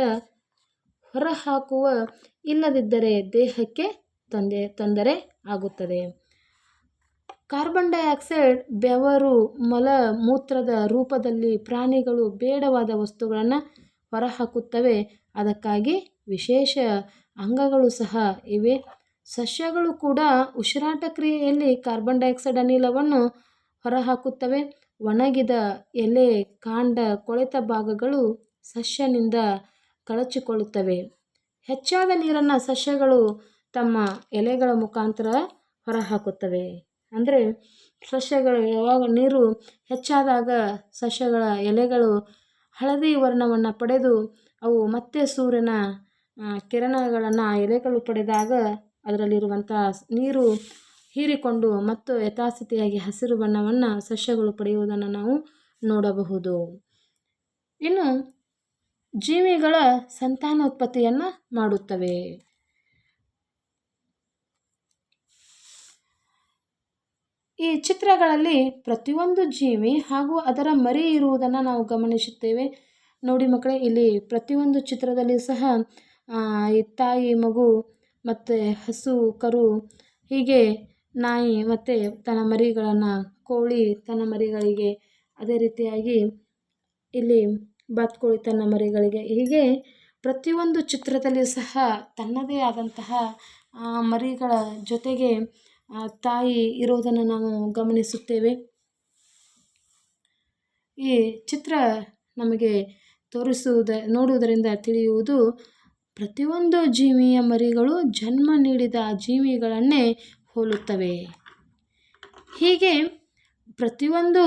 ಹೊರಹಾಕುವ, ಇಲ್ಲದಿದ್ದರೆ ದೇಹಕ್ಕೆ ತೊಂದರೆ ಆಗುತ್ತದೆ. ಕಾರ್ಬನ್ ಡೈಆಕ್ಸೈಡ್ ಬೆವರು, ಮಲ, ಮೂತ್ರದ ರೂಪದಲ್ಲಿ ಪ್ರಾಣಿಗಳು ಬೇಡವಾದ ವಸ್ತುಗಳನ್ನು ಹೊರಹಾಕುತ್ತವೆ. ಅದಕ್ಕಾಗಿ ವಿಶೇಷ ಅಂಗಗಳು ಸಹ ಇವೆ. ಸಸ್ಯಗಳು ಕೂಡ ಉಸಿರಾಟ ಕ್ರಿಯೆಯಲ್ಲಿ ಕಾರ್ಬನ್ ಡೈಆಕ್ಸೈಡ್ ಅನಿಲವನ್ನು ಹೊರಹಾಕುತ್ತವೆ. ಒಣಗಿದ ಎಲೆ, ಕಾಂಡ, ಕೊಳೆತ ಭಾಗಗಳು ಸಸ್ಯನಿಂದ ಕಳಚಿಕೊಳ್ಳುತ್ತವೆ. ಹೆಚ್ಚಾದ ನೀರನ್ನು ಸಸ್ಯಗಳು ತಮ್ಮ ಎಲೆಗಳ ಮುಖಾಂತರ ಹೊರಹಾಕುತ್ತವೆ. ಅಂದರೆ ಸಸ್ಯಗಳು ಯಾವಾಗ ನೀರು ಹೆಚ್ಚಾದಾಗ ಸಸ್ಯಗಳ ಎಲೆಗಳು ಹಳದಿ ವರ್ಣವನ್ನು ಪಡೆದು ಅವು ಮತ್ತೆ ಸೂರ್ಯನ ಕಿರಣಗಳನ್ನು ಆ ಎಲೆಗಳು ಪಡೆದಾಗ ಅದರಲ್ಲಿರುವಂಥ ನೀರು ಹೀರಿಕೊಂಡು ಮತ್ತು ಯಥಾಸ್ಥಿತಿಯಾಗಿ ಹಸಿರು ಬಣ್ಣವನ್ನು ಸಸ್ಯಗಳು ಪಡೆಯುವುದನ್ನು ನಾವು ನೋಡಬಹುದು. ಇನ್ನು ಜೀವಿಗಳ ಸಂತಾನೋತ್ಪತ್ತಿಯನ್ನು ಮಾಡುತ್ತವೆ. ಈ ಚಿತ್ರಗಳಲ್ಲಿ ಪ್ರತಿಯೊಂದು ಜೀವಿ ಹಾಗೂ ಅದರ ಮರಿ ಇರುವುದನ್ನು ನಾವು ಗಮನಿಸುತ್ತೇವೆ. ನೋಡಿ ಮಕ್ಕಳೇ, ಇಲ್ಲಿ ಪ್ರತಿಯೊಂದು ಚಿತ್ರದಲ್ಲಿ ಸಹ ಈ ತಾಯಿ, ಮಗು ಮತ್ತು ಹಸು, ಕರು, ಹೀಗೆ ನಾಯಿ ಮತ್ತು ತನ್ನ ಮರಿಗಳನ್ನು, ಕೋಳಿ ತನ್ನ ಮರಿಗಳಿಗೆ, ಅದೇ ರೀತಿಯಾಗಿ ಇಲ್ಲಿ ಬಾತುಕೋಳಿ ತನ್ನ ಮರಿಗಳಿಗೆ, ಹೀಗೆ ಪ್ರತಿಯೊಂದು ಚಿತ್ರದಲ್ಲಿ ಸಹ ತನ್ನದೇ ಆದಂತಹ ಮರಿಗಳ ಜೊತೆಗೆ ತಾಯಿ ಇರೋದನ್ನು ನಾವು ಗಮನಿಸುತ್ತೇವೆ. ಈ ಚಿತ್ರ ನಮಗೆ ನೋಡುವುದರಿಂದ ತಿಳಿಯುವುದು, ಪ್ರತಿಯೊಂದು ಜೀವಿಯ ಮರಿಗಳು ಜನ್ಮ ನೀಡಿದ ಜೀವಿಗಳನ್ನೇ ಹೋಲುತ್ತವೆ. ಹೀಗೆ ಪ್ರತಿಯೊಂದು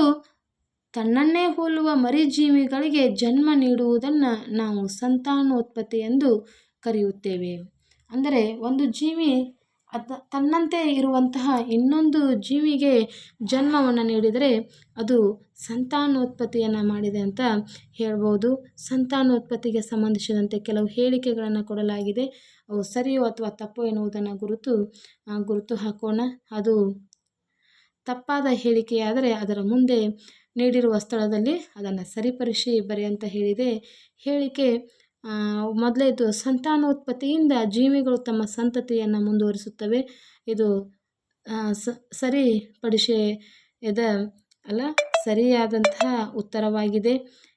ತನ್ನನ್ನೇ ಹೋಲುವ ಮರಿಜೀವಿಗಳಿಗೆ ಜನ್ಮ ನೀಡುವುದನ್ನು ನಾವು ಸಂತಾನೋತ್ಪತ್ತಿ ಎಂದು ಕರೆಯುತ್ತೇವೆ. ಅಂದರೆ ಒಂದು ಜೀವಿ ತನ್ನಂತೆ ಇರುವಂತಹ ಇನ್ನೊಂದು ಜೀವಿಗೆ ಜನ್ಮವನ್ನು ನೀಡಿದರೆ ಅದು ಸಂತಾನೋತ್ಪತ್ತಿಯನ್ನು ಮಾಡಿದೆ ಅಂತ ಹೇಳ್ಬೋದು. ಸಂತಾನೋತ್ಪತ್ತಿಗೆ ಸಂಬಂಧಿಸಿದಂತೆ ಕೆಲವು ಹೇಳಿಕೆಗಳನ್ನು ಕೊಡಲಾಗಿದೆ. ಅವು ಸರಿಯೋ ಅಥವಾ ತಪ್ಪೋ ಎನ್ನುವುದನ್ನು ಗುರುತು ಹಾಕೋಣ. ಅದು ತಪ್ಪಾದ ಹೇಳಿಕೆಯಾದರೆ ಅದರ ಮುಂದೆ ನೀಡಿರುವ ಸ್ಥಳದಲ್ಲಿ ಅದನ್ನು ಸರಿಪಡಿಸಿ ಬರೆ ಅಂತ ಹೇಳಿದೆ. ಹೇಳಿಕೆ ಮೊದಲೇದು, ಸಂತಾನೋತ್ಪತ್ತಿಯಿಂದ ಜೀವಿಗಳು ತಮ್ಮ ಸಂತತಿಯನ್ನು ಮುಂದುವರಿಸುತ್ತವೆ. ಇದು ಸರಿಯಾದಂತಹ ಉತ್ತರವಾಗಿದೆ.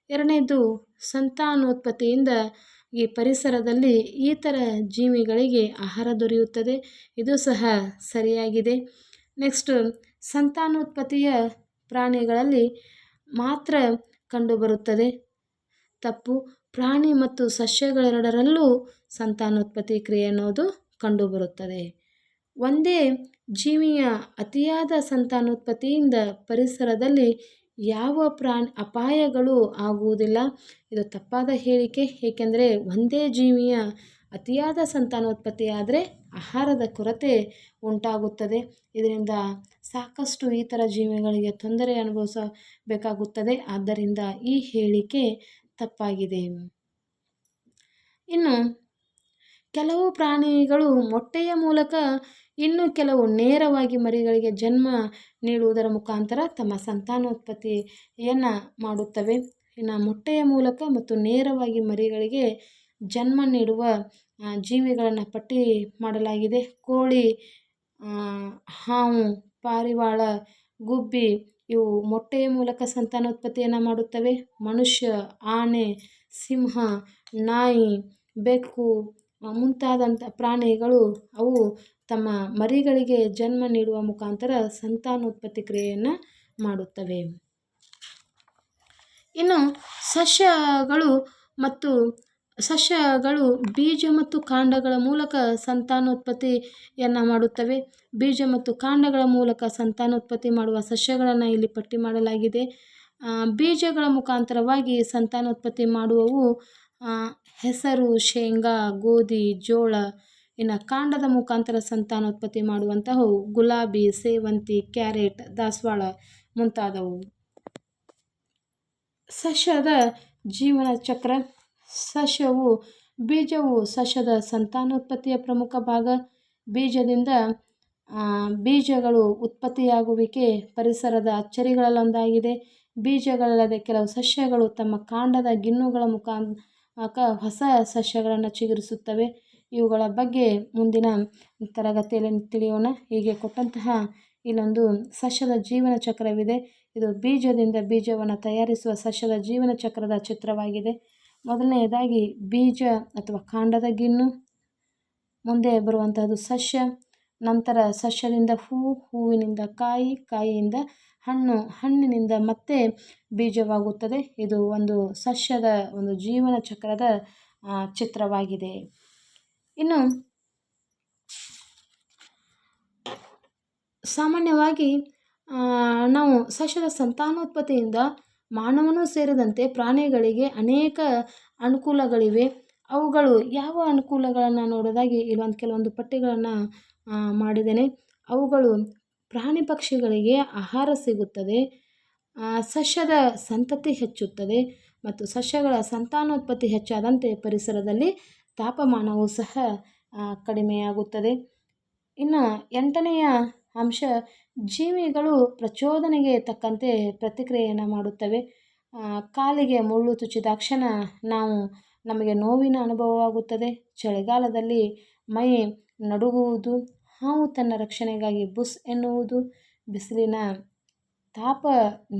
ಎರಡನೇದು, ಸಂತಾನೋತ್ಪತ್ತಿಯಿಂದ ಈ ಪರಿಸರದಲ್ಲಿ ಇತರ ಜೀವಿಗಳಿಗೆ ಆಹಾರ ದೊರೆಯುತ್ತದೆ. ಇದು ಸಹ ಸರಿಯಾಗಿದೆ. ನೆಕ್ಸ್ಟ್, ಸಂತಾನೋತ್ಪತ್ತಿಯ ಪ್ರಾಣಿಗಳಲ್ಲಿ ಮಾತ್ರ ಕಂಡುಬರುತ್ತದೆ. ತಪ್ಪು. ಪ್ರಾಣಿ ಮತ್ತು ಸಸ್ಯಗಳೆರಡರಲ್ಲೂ ಸಂತಾನೋತ್ಪತ್ತಿ ಕ್ರಿಯೆ ಅನ್ನೋದು ಕಂಡುಬರುತ್ತದೆ. ಒಂದೇ ಜೀವಿಯ ಅತಿಯಾದ ಸಂತಾನೋತ್ಪತ್ತಿಯಿಂದ ಪರಿಸರದಲ್ಲಿ ಯಾವ ಅಪಾಯಗಳು ಆಗುವುದಿಲ್ಲ. ಇದು ತಪ್ಪಾದ ಹೇಳಿಕೆ. ಏಕೆಂದರೆ ಒಂದೇ ಜೀವಿಯ ಅತಿಯಾದ ಸಂತಾನೋತ್ಪತ್ತಿ ಆದರೆ ಆಹಾರದ ಕೊರತೆ ಉಂಟಾಗುತ್ತದೆ. ಇದರಿಂದ ಸಾಕಷ್ಟು ಇತರ ಜೀವಿಗಳಿಗೆ ತೊಂದರೆ ಅನುಭವಿಸಬೇಕಾಗುತ್ತದೆ. ಆದ್ದರಿಂದ ಈ ಹೇಳಿಕೆ ತಪ್ಪಾಗಿದೆ. ಇನ್ನು ಕೆಲವು ಪ್ರಾಣಿಗಳು ಮೊಟ್ಟೆಯ ಮೂಲಕ, ಇನ್ನು ಕೆಲವು ನೇರವಾಗಿ ಮರಿಗಳಿಗೆ ಜನ್ಮ ನೀಡುವುದರ ಮುಖಾಂತರ ತಮ್ಮ ಸಂತಾನೋತ್ಪತ್ತಿಯನ್ನು ಮಾಡುತ್ತವೆ. ಇನ್ನು ಮೊಟ್ಟೆಯ ಮೂಲಕ ಮತ್ತು ನೇರವಾಗಿ ಮರಿಗಳಿಗೆ ಜನ್ಮ ನೀಡುವ ಜೀವಿಗಳನ್ನು ಪಟ್ಟಿ ಮಾಡಲಾಗಿದೆ. ಕೋಳಿ, ಹಾವು, ಪಾರಿವಾಳ, ಗುಬ್ಬಿ ಇವು ಮೊಟ್ಟೆಯ ಮೂಲಕ ಸಂತಾನೋತ್ಪತ್ತಿಯನ್ನು ಮಾಡುತ್ತವೆ. ಮನುಷ್ಯ, ಆನೆ, ಸಿಂಹ, ನಾಯಿ, ಬೆಕ್ಕು ಮುಂತಾದಂಥ ಪ್ರಾಣಿಗಳು ಅವು ತಮ್ಮ ಮರಿಗಳಿಗೆ ಜನ್ಮ ನೀಡುವ ಮುಖಾಂತರ ಸಂತಾನೋತ್ಪತ್ತಿ ಕ್ರಿಯೆಯನ್ನು ಮಾಡುತ್ತವೆ. ಇನ್ನು ಸಸ್ಯಗಳು ಬೀಜ ಮತ್ತು ಕಾಂಡಗಳ ಮೂಲಕ ಸಂತಾನೋತ್ಪತ್ತಿಯನ್ನು ಮಾಡುತ್ತವೆ. ಬೀಜ ಮತ್ತು ಕಾಂಡಗಳ ಮೂಲಕ ಸಂತಾನೋತ್ಪತ್ತಿ ಮಾಡುವ ಸಸ್ಯಗಳನ್ನು ಇಲ್ಲಿ ಪಟ್ಟಿ ಮಾಡಲಾಗಿದೆ. ಬೀಜಗಳ ಮುಖಾಂತರವಾಗಿ ಸಂತಾನೋತ್ಪತ್ತಿ ಮಾಡುವವು ಹೆಸರು, ಶೇಂಗಾ, ಗೋಧಿ, ಜೋಳ. ಇನ್ನು ಕಾಂಡದ ಮುಖಾಂತರ ಸಂತಾನೋತ್ಪತ್ತಿ ಮಾಡುವಂತಹವು ಗುಲಾಬಿ, ಸೇವಂತಿ, ಕ್ಯಾರೆಟ್, ದಾಸವಾಳ ಮುಂತಾದವು. ಸಸ್ಯದ ಜೀವನ ಚಕ್ರ. ಬೀಜವು ಸಸ್ಯದ ಸಂತಾನೋತ್ಪತ್ತಿಯ ಪ್ರಮುಖ ಭಾಗ. ಬೀಜದಿಂದ ಬೀಜಗಳು ಉತ್ಪತ್ತಿಯಾಗುವಿಕೆ ಪರಿಸರದ ಅಚ್ಚರಿಗಳಲ್ಲೊಂದಾಗಿದೆ. ಬೀಜಗಳಲ್ಲದೆ ಕೆಲವು ಸಸ್ಯಗಳು ತಮ್ಮ ಕಾಂಡದ ಗಿಣ್ಣುಗಳ ಮುಖಾಂತರ ಹೊಸ ಸಸ್ಯಗಳನ್ನು ಚಿಗುರಿಸುತ್ತವೆ. ಇವುಗಳ ಬಗ್ಗೆ ಮುಂದಿನ ತರಗತಿಯಲ್ಲಿ ತಿಳಿಯೋಣ. ಹೀಗೆ ಕೊಟ್ಟಂತಹ ಇಲ್ಲೊಂದು ಸಸ್ಯದ ಜೀವನ ಚಕ್ರವಿದೆ. ಇದು ಬೀಜದಿಂದ ಬೀಜವನ್ನು ತಯಾರಿಸುವ ಸಸ್ಯದ ಜೀವನ ಚಕ್ರದ ಚಿತ್ರವಾಗಿದೆ. ಮೊದಲನೆಯದಾಗಿ ಬೀಜ ಅಥವಾ ಕಾಂಡದ ಗಿಣ್ಣು, ಮುಂದೆ ಬರುವಂತಹದ್ದು ಸಸ್ಯ, ನಂತರ ಸಸ್ಯದಿಂದ ಹೂವು, ಹೂವಿನಿಂದ ಕಾಯಿ, ಕಾಯಿಯಿಂದ ಹಣ್ಣು, ಹಣ್ಣಿನಿಂದ ಮತ್ತೆ ಬೀಜವಾಗುತ್ತದೆ. ಇದು ಒಂದು ಸಸ್ಯದ ಒಂದು ಜೀವನ ಚಕ್ರದ ಚಿತ್ರವಾಗಿದೆ. ಇನ್ನು ಸಾಮಾನ್ಯವಾಗಿ ನಾವು ಸಸ್ಯದ ಸಂತಾನೋತ್ಪತ್ತಿಯಿಂದ ಮಾನವನೂ ಸೇರಿದಂತೆ ಪ್ರಾಣಿಗಳಿಗೆ ಅನೇಕ ಅನುಕೂಲಗಳಿವೆ. ಅವುಗಳು ಯಾವ ಅನುಕೂಲಗಳನ್ನು ನೋಡೋದಾಗಿ ಕೆಲವೊಂದು ಪಟ್ಟಿಗಳನ್ನು ಮಾಡಿದ್ದೇನೆ. ಅವುಗಳು ಪ್ರಾಣಿ ಪಕ್ಷಿಗಳಿಗೆ ಆಹಾರ ಸಿಗುತ್ತದೆ, ಸಸ್ಯದ ಸಂತತಿ ಹೆಚ್ಚುತ್ತದೆ ಮತ್ತು ಸಸ್ಯಗಳ ಸಂತಾನೋತ್ಪತ್ತಿ ಹೆಚ್ಚಾದಂತೆ ಪರಿಸರದಲ್ಲಿ ತಾಪಮಾನವು ಸಹ ಕಡಿಮೆಯಾಗುತ್ತದೆ. ಇನ್ನು 8ನೆಯ ಅಂಶ, ಜೀವಿಗಳು ಪ್ರಚೋದನೆಗೆ ತಕ್ಕಂತೆ ಪ್ರತಿಕ್ರಿಯೆಯನ್ನು ಮಾಡುತ್ತವೆ. ಕಾಲಿಗೆ ಮುಳ್ಳು ಚುಚ್ಚಿದಾಕ್ಷಣ ನಮಗೆ ನೋವಿನ ಅನುಭವವಾಗುತ್ತದೆ. ಚಳಿಗಾಲದಲ್ಲಿ ಮೈ ನಡುಗುವುದು, ಹಾವು ತನ್ನ ರಕ್ಷಣೆಗಾಗಿ ಬುಸ್ ಎನ್ನುವುದು, ಬಿಸಿಲಿನ ತಾಪ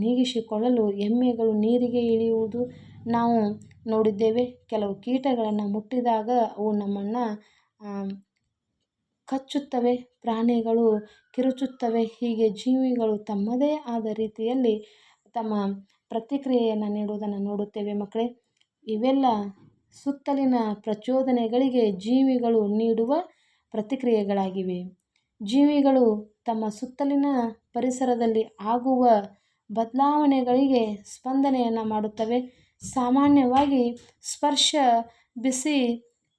ನೀಗಿಸಿಕೊಳ್ಳಲು ಎಮ್ಮೆಗಳು ನೀರಿಗೆ ಇಳಿಯುವುದು ನಾವು ನೋಡಿದ್ದೇವೆ. ಕೆಲವು ಕೀಟಗಳನ್ನು ಮುಟ್ಟಿದಾಗ ಅವು ನಮ್ಮನ್ನು ಕಚ್ಚುತ್ತವೆ, ಪ್ರಾಣಿಗಳು ಕಿರುಚುತ್ತವೆ. ಹೀಗೆ ಜೀವಿಗಳು ತಮ್ಮದೇ ಆದ ರೀತಿಯಲ್ಲಿ ತಮ್ಮ ಪ್ರತಿಕ್ರಿಯೆಯನ್ನು ನೀಡುವುದನ್ನು ನೋಡುತ್ತೇವೆ ಮಕ್ಕಳೇ. ಇವೆಲ್ಲ ಸುತ್ತಲಿನ ಪ್ರಚೋದನೆಗಳಿಗೆ ಜೀವಿಗಳು ನೀಡುವ ಪ್ರತಿಕ್ರಿಯೆಗಳಾಗಿವೆ. ಜೀವಿಗಳು ತಮ್ಮ ಸುತ್ತಲಿನ ಪರಿಸರದಲ್ಲಿ ಆಗುವ ಬದಲಾವಣೆಗಳಿಗೆ ಸ್ಪಂದನೆಯನ್ನು ಮಾಡುತ್ತವೆ. ಸಾಮಾನ್ಯವಾಗಿ ಸ್ಪರ್ಶ, ಬಿಸಿ,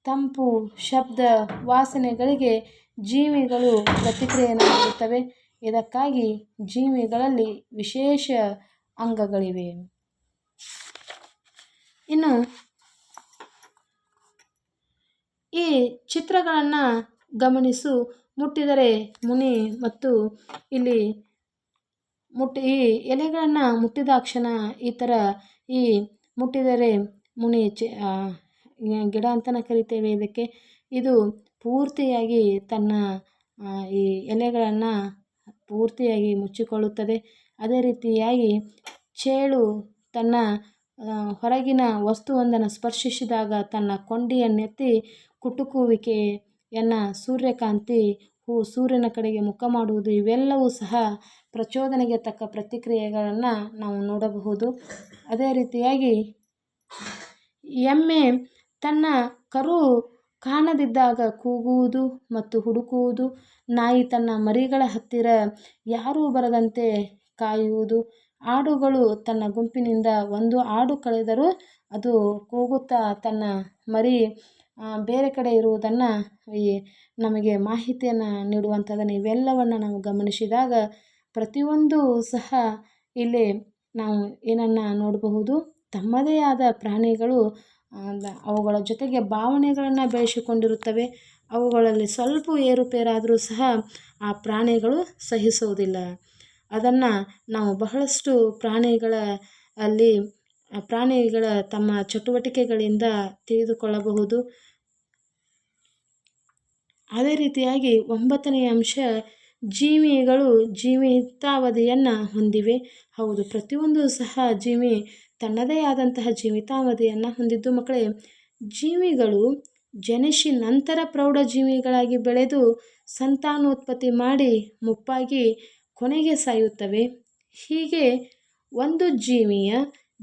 ತಂಪು, ಶಬ್ದ, ವಾಸನೆಗಳಿಗೆ ಜೀವಿಗಳು ಪ್ರತಿಕ್ರಿಯೆಯನ್ನು ನೀಡುತ್ತವೆ. ಇದಕ್ಕಾಗಿ ಜೀವಿಗಳಲ್ಲಿ ವಿಶೇಷ ಅಂಗಗಳಿವೆ. ಇನ್ನು ಈ ಚಿತ್ರಗಳನ್ನು ಗಮನಿಸು. ಮುಟ್ಟಿದರೆ ಮುನಿ ಮತ್ತು ಇಲ್ಲಿ ಈ ಎಲೆಗಳನ್ನು ಮುಟ್ಟಿದಾಕ್ಷಣ ಈ ಥರ ಈ ಮುಟ್ಟಿದರೆ ಮುನಿ ಗಿಡ ಅಂತಲೇ ಕರಿತೇವೆ ಇದಕ್ಕೆ. ಇದು ಪೂರ್ತಿಯಾಗಿ ತನ್ನ ಈ ಎಲೆಗಳನ್ನು ಪೂರ್ತಿಯಾಗಿ ಮುಚ್ಚಿಕೊಳ್ಳುತ್ತದೆ. ಅದೇ ರೀತಿಯಾಗಿ ಚೇಳು ತನ್ನ ಹೊರಗಿನ ವಸ್ತುವೊಂದನ್ನು ಸ್ಪರ್ಶಿಸಿದಾಗ ತನ್ನ ಕೊಂಡಿಯನ್ನೆತ್ತಿ ಕುಟುಕುವಿಕೆಯನ್ನು, ಸೂರ್ಯಕಾಂತಿ ಸೂರ್ಯನ ಕಡೆಗೆ ಮುಖ ಮಾಡುವುದು, ಇವೆಲ್ಲವೂ ಸಹ ಪ್ರಚೋದನೆಗೆ ತಕ್ಕ ಪ್ರತಿಕ್ರಿಯೆಗಳನ್ನು ನಾವು ನೋಡಬಹುದು. ಅದೇ ರೀತಿಯಾಗಿ ಎಮ್ಮೆ ತನ್ನ ಕರು ಕಾಣದಿದ್ದಾಗ ಕೂಗುವುದು ಮತ್ತು ಹುಡುಕುವುದು, ನಾಯಿ ತನ್ನ ಮರಿಗಳ ಹತ್ತಿರ ಯಾರೂ ಬರದಂತೆ ಕಾಯುವುದು, ಆಡುಗಳು ತನ್ನ ಗುಂಪಿನಿಂದ ಒಂದು ಆಡು ಕಳೆದರೂ ಅದು ಕೂಗುತ್ತಾ ತನ್ನ ಮರಿ ಬೇರೆ ಕಡೆ ಇರುವುದನ್ನು ನಮಗೆ ಮಾಹಿತಿಯನ್ನು ನೀಡುವಂಥದ್ದನ್ನು ಇವೆಲ್ಲವನ್ನು ನಾವು ಗಮನಿಸಿದಾಗ ಪ್ರತಿಯೊಂದು ಸಹ ಇಲ್ಲಿ ನಾವು ಏನನ್ನು ನೋಡಬಹುದು, ತಮ್ಮದೇ ಆದ ಪ್ರಾಣಿಗಳು ಅವುಗಳ ಜೊತೆಗೆ ಭಾವನೆಗಳನ್ನು ಬೆಳೆಸಿಕೊಂಡಿರುತ್ತವೆ. ಅವುಗಳಲ್ಲಿ ಸ್ವಲ್ಪ ಏರುಪೇರಾದರೂ ಸಹ ಆ ಪ್ರಾಣಿಗಳು ಸಹಿಸುವುದಿಲ್ಲ. ಅದನ್ನು ನಾವು ಬಹಳಷ್ಟು ಪ್ರಾಣಿಗಳ ತಮ್ಮ ಚಟುವಟಿಕೆಗಳಿಂದ ತಿಳಿದುಕೊಳ್ಳಬಹುದು. ಅದೇ ರೀತಿಯಾಗಿ 9ನೇ ಅಂಶ, ಜೀವಿಗಳು ಜೀವಿತಾವಧಿಯನ್ನು ಹೊಂದಿವೆ. ಹೌದು, ಪ್ರತಿಯೊಂದು ಸಹ ಜೀವಿ ತನ್ನದೇ ಆದಂತಹ ಜೀವಿತಾವಧಿಯನ್ನು ಹೊಂದಿದ್ದು ಮಕ್ಕಳೇ, ಜೀವಿಗಳು ಜನಿಸಿ ನಂತರ ಪ್ರೌಢಜೀವಿಗಳಾಗಿ ಬೆಳೆದು ಸಂತಾನೋತ್ಪತ್ತಿ ಮಾಡಿ ಮುಪ್ಪಾಗಿ ಕೊನೆಗೆ ಸಾಯುತ್ತವೆ. ಹೀಗೆ ಒಂದು ಜೀವಿಯ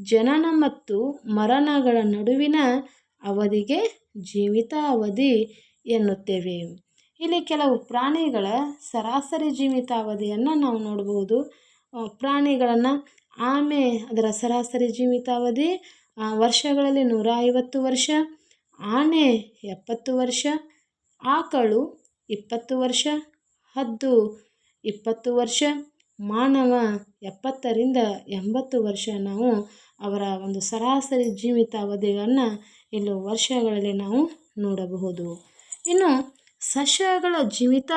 ಜನನ ಮತ್ತು ಮರಣಗಳ ನಡುವಿನ ಅವಧಿಗೆ ಜೀವಿತಾವಧಿ ಎನ್ನುತ್ತೇವೆ. ಇಲ್ಲಿ ಕೆಲವು ಪ್ರಾಣಿಗಳ ಸರಾಸರಿ ಜೀವಿತಾವಧಿಯನ್ನು ನಾವು ನೋಡಬಹುದು. ಪ್ರಾಣಿಗಳನ್ನು ಆಮೆ, ಅದರ ಸರಾಸರಿ ಜೀವಿತಾವಧಿ ವರ್ಷಗಳಲ್ಲಿ 150 ವರ್ಷ, ಆನೆ 70 ವರ್ಷ, ಆಕಳು 20 ವರ್ಷ, ಹದ್ದು 20 ವರ್ಷ, ಮಾನವ 70ರಿಂದ 80 ವರ್ಷ ನಾವು ಅವರ ಒಂದು ಸರಾಸರಿ ಜೀವಿತಾವಧಿಯನ್ನು ಇಲ್ಲಿ ವರ್ಷಗಳಲ್ಲಿ ನಾವು ನೋಡಬಹುದು. ಇನ್ನು ಸಸ್ಯಗಳ ಜೀವಿತ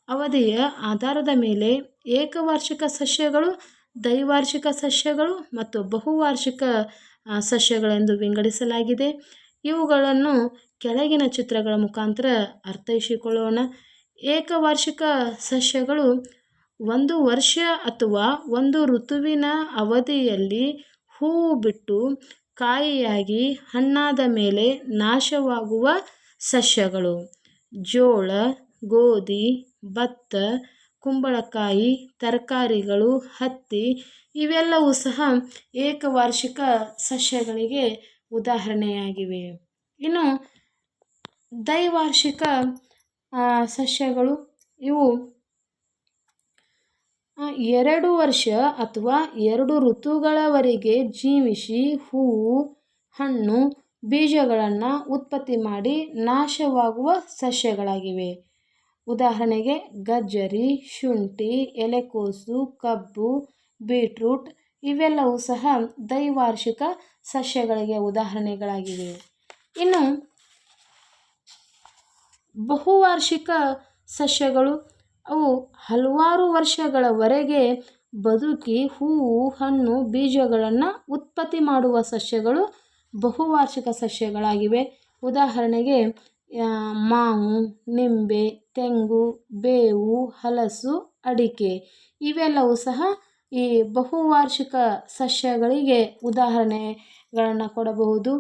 ಅವಧಿಯ ಆಧಾರದ ಮೇಲೆ ಏಕವಾರ್ಷಿಕ ಸಸ್ಯಗಳು, ದ್ವೈವಾರ್ಷಿಕ ಸಸ್ಯಗಳು ಮತ್ತು ಬಹುವಾರ್ಷಿಕ ಸಸ್ಯಗಳೆಂದು ವಿಂಗಡಿಸಲಾಗಿದೆ. ಇವುಗಳನ್ನು ಕೆಳಗಿನ ಚಿತ್ರಗಳ ಮುಖಾಂತರ ಅರ್ಥೈಸಿಕೊಳ್ಳೋಣ. ಏಕವಾರ್ಷಿಕ ಸಸ್ಯಗಳು 1 ವರ್ಷ ಅಥವಾ 1 ಋತುವಿನ ಅವಧಿಯಲ್ಲಿ ಹೂವು ಬಿಟ್ಟು ಕಾಯಿಯಾಗಿ ಹಣ್ಣಾದ ಮೇಲೆ ನಾಶವಾಗುವ ಸಸ್ಯಗಳು. ಜೋಳ, ಗೋಧಿ, ಭತ್ತ, ಕುಂಬಳಕಾಯಿ, ತರಕಾರಿಗಳು, ಹತ್ತಿ ಇವೆಲ್ಲವೂ ಸಹ ಏಕವಾರ್ಷಿಕ ಸಸ್ಯಗಳಿಗೆ ಉದಾಹರಣೆಯಾಗಿವೆ. ಇನ್ನು ದ್ವೈವಾರ್ಷಿಕ ಸಸ್ಯಗಳು ಇವು 2 ವರ್ಷ ಅಥವಾ 2 ಋತುಗಳವರೆಗೆ ಜೀವಿಸಿ ಹೂವು, ಹಣ್ಣು, ಬೀಜಗಳನ್ನು ಉತ್ಪತ್ತಿ ಮಾಡಿ ನಾಶವಾಗುವ ಸಸ್ಯಗಳಾಗಿವೆ. ಉದಾಹರಣೆಗೆ ಗಜ್ಜರಿ, ಶುಂಠಿ, ಎಲೆಕೋಸು, ಕಬ್ಬು, ಬೀಟ್ರೂಟ್ ಇವೆಲ್ಲವೂ ಸಹ ದ್ವೈವಾರ್ಷಿಕ ಸಸ್ಯಗಳಿಗೆ ಉದಾಹರಣೆಗಳಾಗಿವೆ. ಇನ್ನು ಬಹುವಾರ್ಷಿಕ ಸಸ್ಯಗಳು ಅವು ಹಲವಾರು ವರ್ಷಗಳವರೆಗೆ ಬದುಕಿ ಹೂವು, ಹಣ್ಣು, ಬೀಜಗಳನ್ನು ಉತ್ಪತ್ತಿ ಮಾಡುವ ಸಸ್ಯಗಳು ಬಹುವಾರ್ಷಿಕ ಸಸ್ಯಗಳಾಗಿವೆ. ಉದಾಹರಣೆಗೆ ಮಾವು, ನಿಂಬೆ, ತೆಂಗು, ಬೇವು, ಹಲಸು, ಅಡಿಕೆ ಇವೆಲ್ಲವೂ ಸಹ ಈ ಬಹುವಾರ್ಷಿಕ ಸಸ್ಯಗಳಿಗೆ ಉದಾಹರಣೆಗಳನ್ನು ಕೊಡಬಹುದು.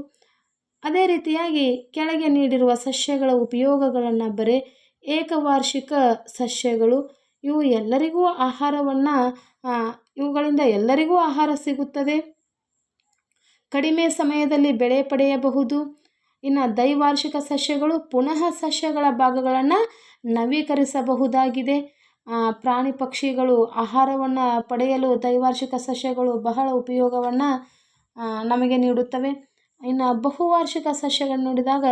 ಅದೇ ರೀತಿಯಾಗಿ ಕೆಳಗೆ ನೀಡಿರುವ ಸಸ್ಯಗಳ ಉಪಯೋಗಗಳನ್ನು ಬರೆ. ಏಕವಾರ್ಷಿಕ ಸಸ್ಯಗಳು ಇವುಗಳಿಂದ ಎಲ್ಲರಿಗೂ ಆಹಾರ ಸಿಗುತ್ತದೆ, ಕಡಿಮೆ ಸಮಯದಲ್ಲಿ ಬೆಳೆ ಪಡೆಯಬಹುದು. ಇನ್ನು ದ್ವೈವಾರ್ಷಿಕ ಸಸ್ಯಗಳು ಪುನಃ ಸಸ್ಯಗಳ ಭಾಗಗಳನ್ನು ನವೀಕರಿಸಬಹುದಾಗಿದೆ. ಪ್ರಾಣಿ ಪಕ್ಷಿಗಳು ಆಹಾರವನ್ನು ಪಡೆಯಲು ದ್ವೈವಾರ್ಷಿಕ ಸಸ್ಯಗಳು ಬಹಳ ಉಪಯೋಗವನ್ನು ನಮಗೆ ನೀಡುತ್ತವೆ. ಇನ್ನು ಬಹುವಾರ್ಷಿಕ ಸಸ್ಯಗಳನ್ನು ನೋಡಿದಾಗ